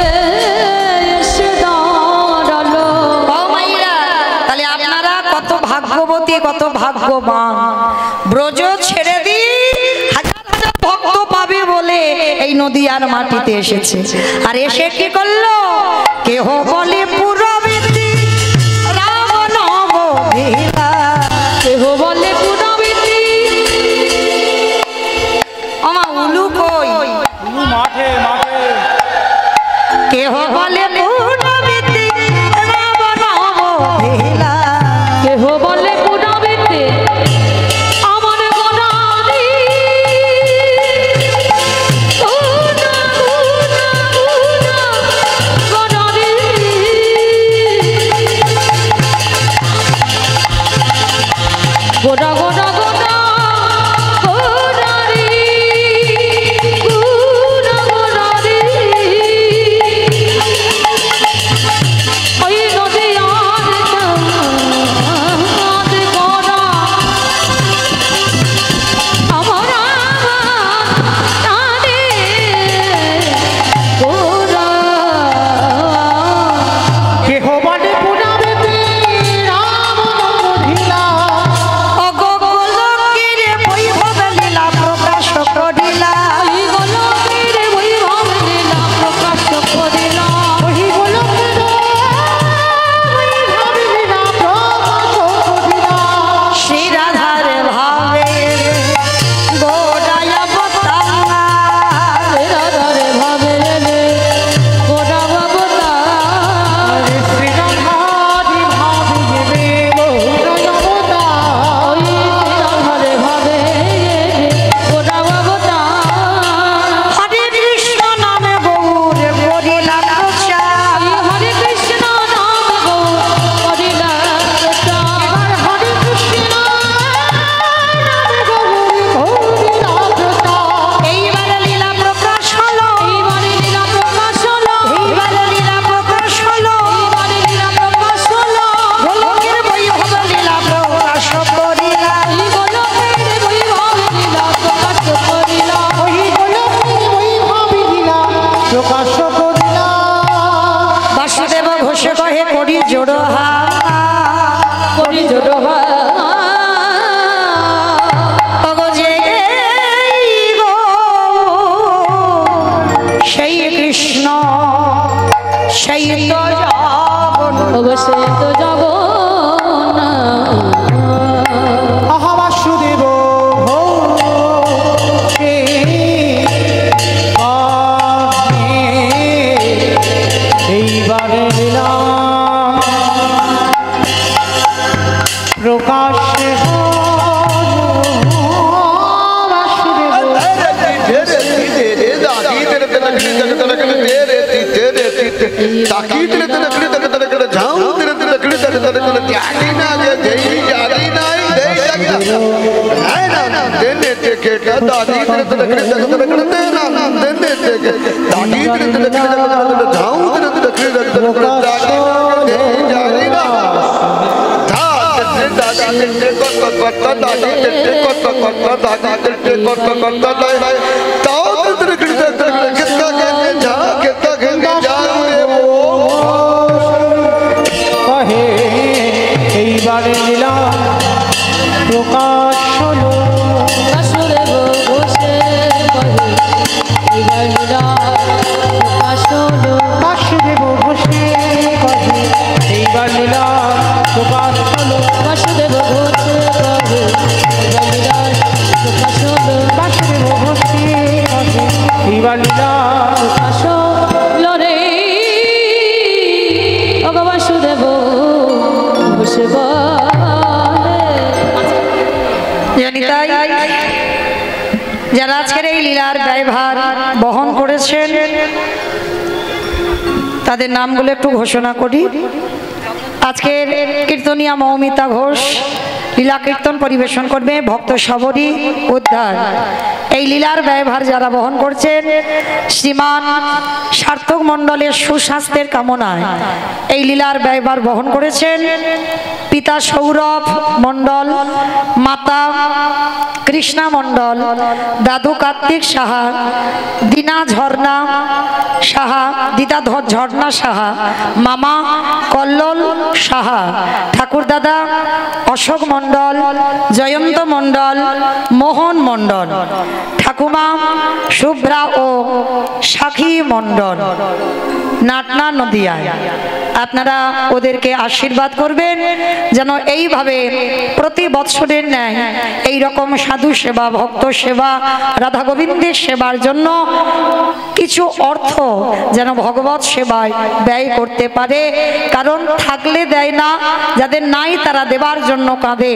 Speaker 1: এসে দাঁড়ালো। ও মাইরা, তাহলে আপনারা কত ভাগ্যবতী, কত ভাগ্যবান। ব্রজ ছেড়ে দি হাজার হাজার ভক্ত পাবে বলে এই নদিয়ার মাটিতে এসেছে, আর এসে কি করলো? কেহ বলে পুরবীতি রাম নব ভিলা, কেহ বলে পুরবীতি আমা উলু কই
Speaker 2: মাঠে মাঠে,
Speaker 1: কেহ বলে পুরবীতি রাম জোড়ো হাত
Speaker 3: করি জোড়ো হাত
Speaker 1: ওগো জেগেই গো সেই কৃষ্ণ সেই তো জগন্নাথ
Speaker 3: ওগো সে তো জগন্নাথ
Speaker 2: আহা বাসুদেব সে এইবারে প্রকাশ্যে এইবারে লীলা প্রকাশ হলো
Speaker 3: বাসুদেব বসে কহে এইবার লীলা প্রকাশ হলো
Speaker 2: বাসুদেব বসে কহে এইবার লীলা প্রকাশ হলো
Speaker 3: বাসুদেব বসে কহে এইবার লীলা প্রকাশ হলো
Speaker 2: বাসুদেব বসে কহে এইবার লীলা
Speaker 3: প্রকাশ হলো রে ওগো বাসুদেব বসে
Speaker 1: জানি তাই যারা আজকের এই লীলার ব্যয়ভার বহন করেছেন তাদের নামগুলো একটু ঘোষণা করি। আজকের কীর্তনিয়া মৌমিতা ঘোষ লীলা কীর্তন পরিবেশন করবে ভক্ত সবরী উদ্ধার। এই লীলার ব্যয়ভার যারা বহন করছেন শ্রীমান সার্থক মণ্ডলের সুস্বাস্থ্যের কামনায় এই লীলার ব্যয়ভার বহন করেছেন পিতা সৌরভ মণ্ডল, মাতা কৃষ্ণা মণ্ডল, দাদু কার্তিক সাহা, দিনা ঝর্ণা সাহা, দিদা ঝর্ণা সাহা, মামা কল্লোল সাহা, ঠাকুর দাদা অশোক মণ্ডল, জয়ন্ত মণ্ডল, মোহন মণ্ডল, ঠাকুমা শুভ্রা ও সাখী মণ্ডল, নাটনা নদিয়ায়। আপনারা ওদেরকে আশীর্বাদ করবেন যেন এইভাবে প্রতি বৎসরের ন্যায় এই রকম সাধু সেবা, ভক্ত সেবা, রাধা গোবিন্দের সেবার জন্য কিছু অর্থ যেন ভগবত সেবায় ব্যয় করতে পারে। কারণ থাকলে দেয় না, যাদের নাই তারা দেবার জন্য কাঁদে।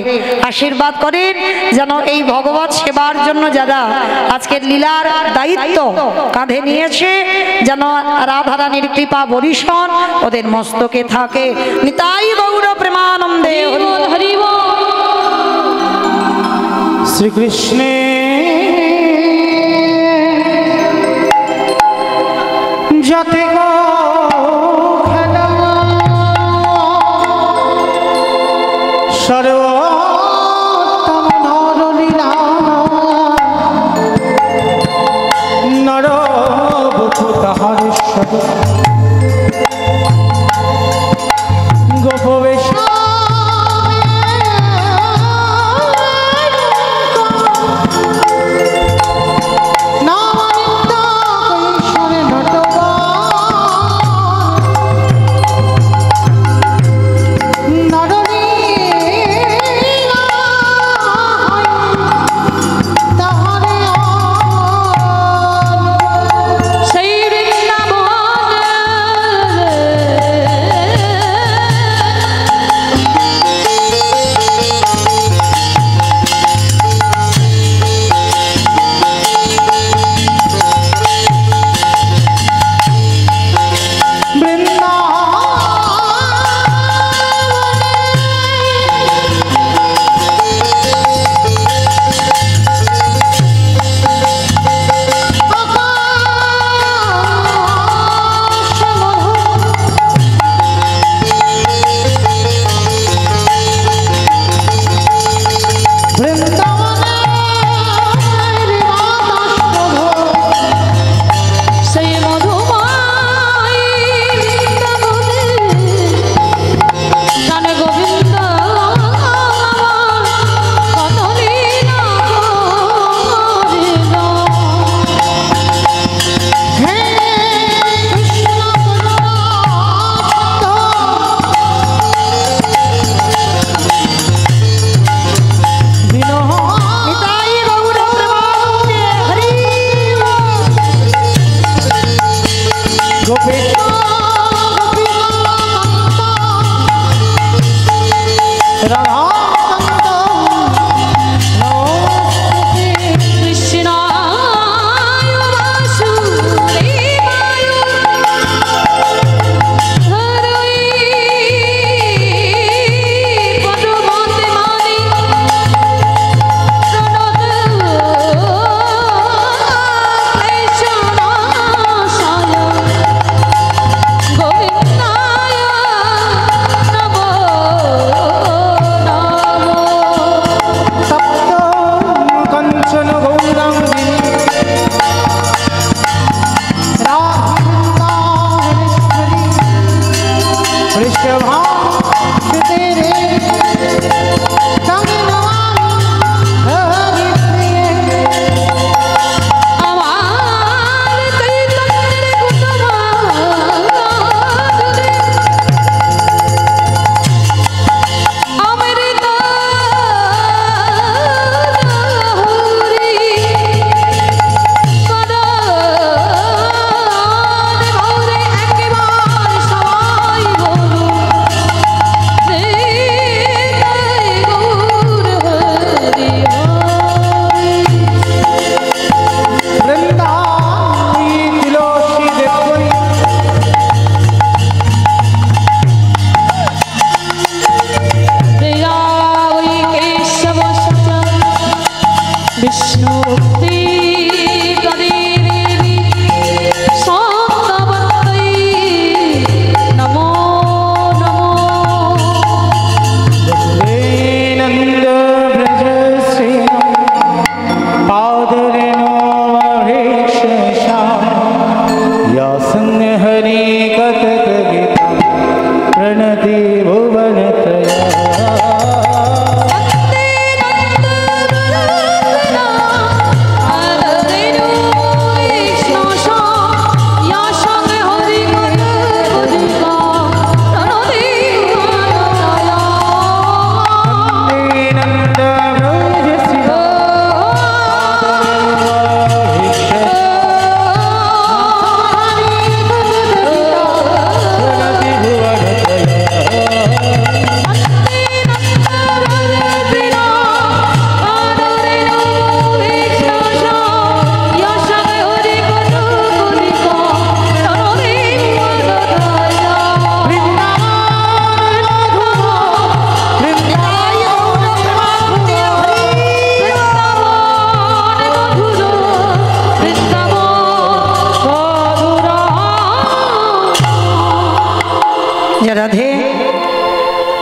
Speaker 1: আশীর্বাদ করেন যেন এই ভগবত সেবার জন্য যারা আজকের লীলার দায়িত্ব কাঁধে নিয়েছে যেন রাধারানীর কৃপা বরিশন ওদের মস্তকে থাকে। নিতাই গৌর প্রেমানন্দে হরি বল, হরি বল।
Speaker 2: শ্রীকৃষ্ণে যাতে গো খেলা সর্বোত্তম নরলীলা নরবধূ তাহার গোপবেশ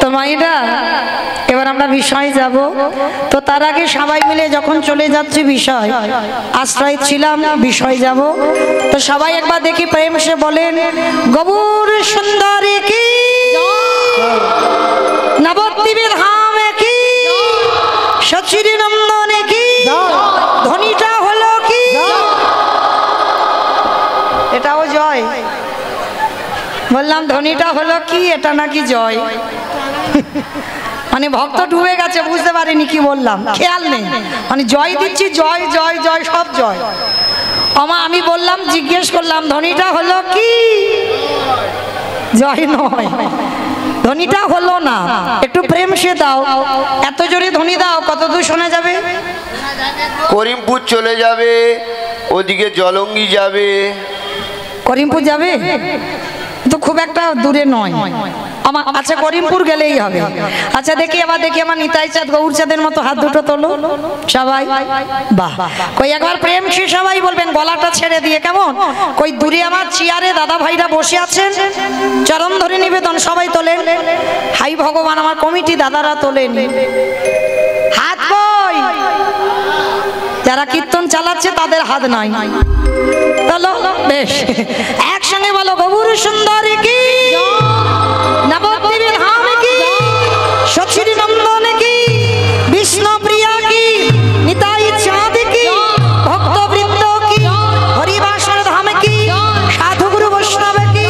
Speaker 1: তো মাইরা এবার আমরা বিষয় যাব। তো তার আগে সবাই মিলে যখন চলে যাচ্ছি বিষয় আশ্রয় ছিলাম, বিষয় যাব। তো সবাই একবার দেখি প্রেম সে বলেন গৌর সুন্দরী কি, নবদ্বীপের ধামে কি, সচির নন্দনে কি, ধ্বনিটা হলো কি, এটাও জয়। বললাম ধ্বনিটা হলো কি, এটা নাকি জয়। মানে ভক্ত ডুবে গেছে, বুঝতে পারিনি কি বললাম, খেয়াল নেই। মানে জয় দিচ্ছি, জয় জয় জয়, সব জয়। আমা আমি বললাম, জিজ্ঞেস করলাম ধ্বনিটা হলো কি, জয় নয়, ধ্বনিটা হলো না। একটু প্রেম সে দাও, এত জোরে ধ্বনি দাও, কত দূর শোনা যাবে?
Speaker 4: করিমপুর চলে যাবে, ওদিকে জলঙ্গি যাবে।
Speaker 1: করিমপুর যাবে তো খুব একটা দূরে নয় আমার। আচ্ছা করিমপুর গেলেই হবে। আচ্ছা দেখি আবার, দেখি আমার নিতাই চাঁদ গৌর চাঁদের মতো হাত দুটো তোলো সবাই। বাহ, কই একবার প্রেম সে সবাই বলবেন, গলাটা ছেড়ে দিয়ে কেমন। কই দূরে আমার চেয়ারে দাদা ভাইরা বসে আছেন, চরণ ধরে নিবেদন সবাই তোলেন। হাই ভগবান, আমার কমিটি দাদারা তোলেন হাত। কই যারা কীর্তন চালাচ্ছে তাদের হাত নাই, চলো বেশ একসঙ্গে বলো গৌর সুন্দরী কি, নবদ্বীপের ধামে কি, সচির নন্দনে কি, বিষ্ণু প্রিয়া কি, নিতাই চাঁদ কি, ভক্তবৃন্দ কি, হরিবাসর ধামে কি, সাধু গুরু বৈষ্ণব কি,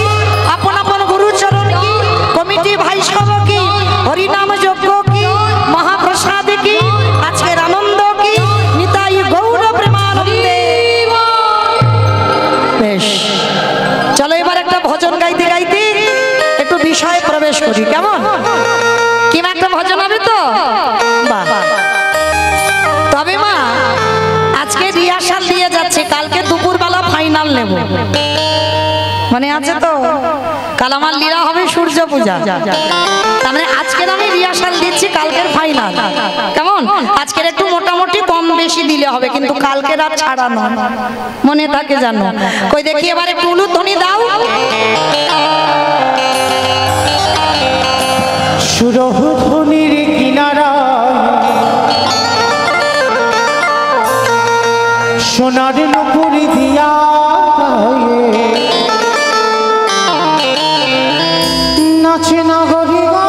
Speaker 1: আপন আপন গুরুচরণ কি, কমিটি ভাই সব কি, হরিনাম যজ্ঞ কি, মহাপ্রসাদ কি, আজকের আনন্দ কি, নিতাই গৌর প্রেমানন্দে। বেশ চলো এবার একটা ভজন গাইতে গাইতে একটু বিষয়ে প্রবেশ করি, কেমন? কি একটা ভজন হবে তো? বাহ। তবে মা আজকে রিহার্সাল দিয়ে যাচ্ছে, কালকে দুপুরবেলা ফাইনাল নেব, মানে আছে তো। কাল আমার লীলা হবে সূর্য পূজা, তার মানে আজকের আমি রিহার্সাল দিচ্ছি, কালকের ফাইনাল। কেমন? আজকের একটু মোটামুটি কম বেশি দিলে হবে, কিন্তু কালকের আর ছাড়া নয়, মনে থাকে জানো। কই দেখি এবার একটু উলুধ্বনি দাও।
Speaker 2: সুরধ্বনির কিনারা সোনার নুপুর দিয়া নাচে নগরীরা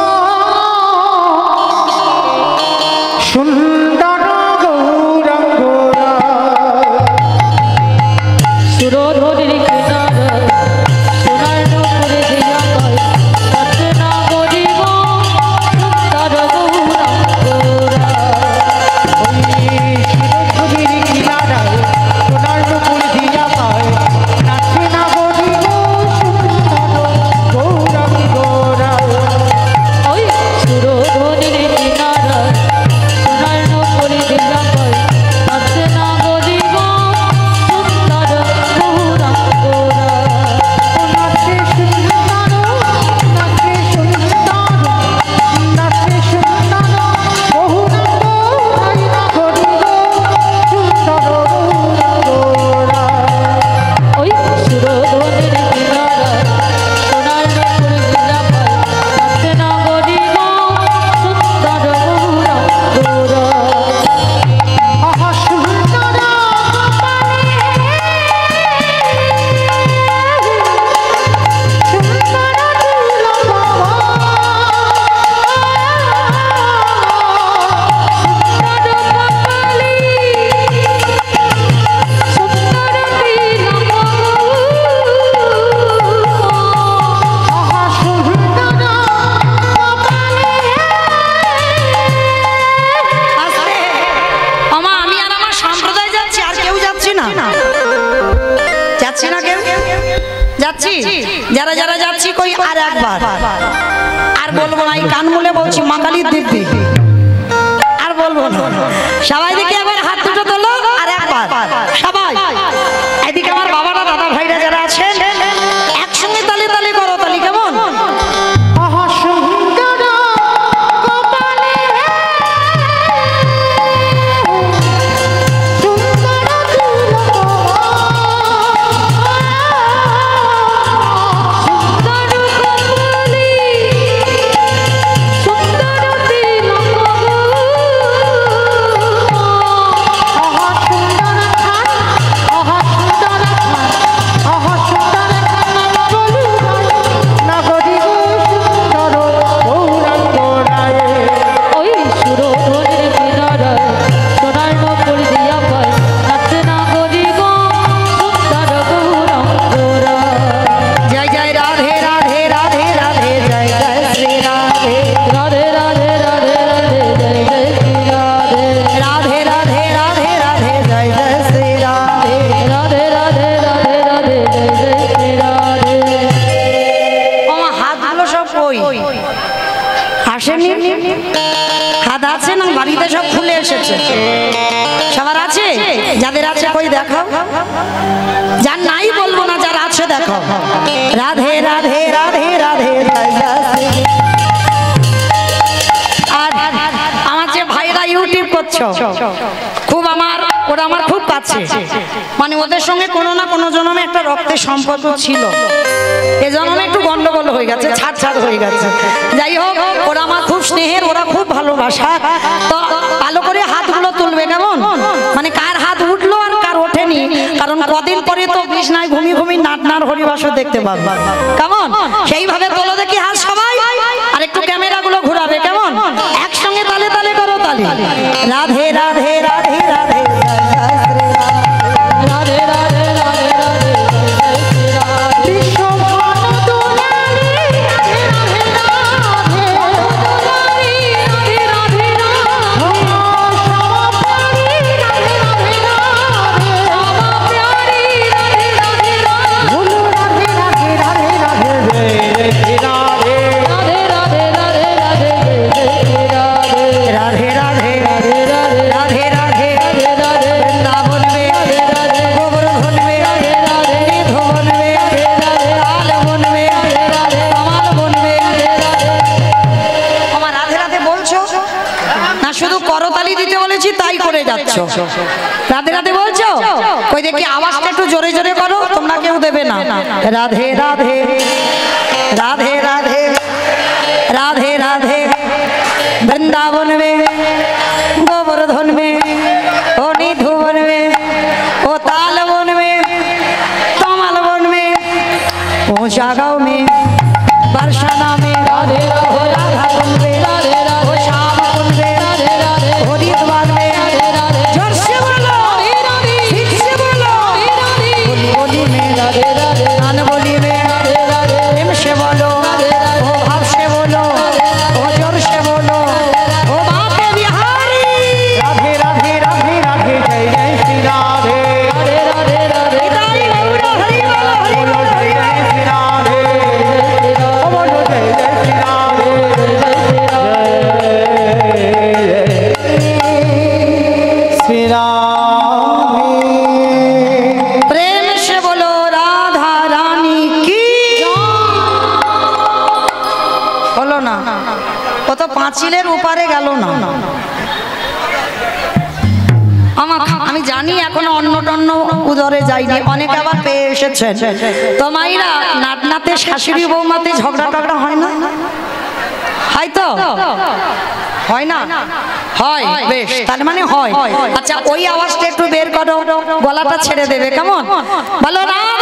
Speaker 2: সুন্দর গৌরাঙ্গরা।
Speaker 3: সুরধনির কিনারা সোনার নুপুরে দিয়া কয় নাচে নগরীরা সুন্দর গৌরাঙ্গরা।
Speaker 2: সুরধ্বনির কিনারা সোনার নুপুর দিয়া কয় নাচে নগরীরা সুন্দর গৌরাঙ্গরা।
Speaker 3: ওই সুরধনির কিনারা সোনার নুপুরে দিয়া কয় নাচে নগরীরা সুন্দর গৌরাঙ্গরা।
Speaker 2: নাচে সুন্দর নাচে সুন্দর নাচে সুন্দর গৌরাঙ্গ ভাই নগরীরা সুন্দর গৌরাঙ্গরা।
Speaker 3: ওই সুরধনির কিনারা সোনার নুপুরে দিয়া কয় নাচে নগরীরা সুন্দর গৌরাঙ্গরা।
Speaker 2: আহা সুন্দর
Speaker 1: আস্তে। আমা আমি আর আমার সম্প্রদায় যাচ্ছি, আর কেউ যাচ্ছি না। যাচ্ছি না কেউ? যাচ্ছি। যারা যারা যাচ্ছি কই আর একবার। আর বলবো না, এই কান মুলে বলছি মা কালীর দিব্যি। আর বলবো না। সবাই দিকে একবার হাত দুটো তোলো, আর একবার সবাই। এদিকে আমার বাবারা দাদা ভাইরা যারা আছেন একসঙ্গে তালি তালি করো, তালি কেমন?
Speaker 2: আহা সুন্দর কপালে সুন্দর
Speaker 3: সুন্দর কপালি
Speaker 1: আসেনি? হাত আছে না বাড়িতে সব খুলে এসেছে? সবার আছে? যাদের আছে কই দেখাও। যার নাই বলবো না, যার আছে দেখো। রাধে রাধে রাধে রাধে রাধে। আর আমার যে ভাইরা ইউটিউব করছো, খুব ওরা আমার খুব কাছে, মানে ওদের সঙ্গে কোনো না কোনো জন্মে একটা রক্তের সম্পর্ক ছিল। এ জন্মে একটু গন্ডগোল হয়ে গেছে, ছাড় হয়ে গেছে। যাই হোক, ওরা আমার খুব স্নেহের, ওরা খুব ভালোবাসা। তো ভালো করে হাতগুলো তুলবে কেমন, মানে কার হাত উঠলো আর কার ওঠেনি, কারণ কদিন পরে তো বিষ্ণায় ঘুমি নাটনার হরিবাসও দেখতে পাবো কেমন। সেইভাবে তোলো দেখি হাত সবাই, আর একটু ক্যামেরাগুলো ঘুরাবে কেমন। একসঙ্গে তালে তালে করো তালি। রাধে রাধে রাধে রাধে রাধে রাধে বলছো, কই দেখি আওয়াজটা একটু জোরে জোরে করো, তোমরা কেউ দেবে না। রাধে রাধে রাধে রাধে রাধে রাধে বৃন্দাবন में गोवर्धन में ओ निधुवन में ओ तालवन में कमल वन में ऊंचा गांव में बरसाना में राधा कुंड में ओ श्याम कुंड में हरिद्वार में পাঁচিলের উপারে গেল না। আমি জানি এখনো অন্ন টন্ন উদরে যায়নি, অনেকে আবার পেয়ে এসেছেন। তো মাইরা নাতনাতে শাশুড়ি বৌমাতে ঝগড়া টগড়া হয় না? হয়তো হয় না? হয়, বেশ, তার মানে হয়। আচ্ছা, ওই আওয়াজটা একটু বের করো, গলাটা ছেড়ে দেবে কেমন, বলো রাধা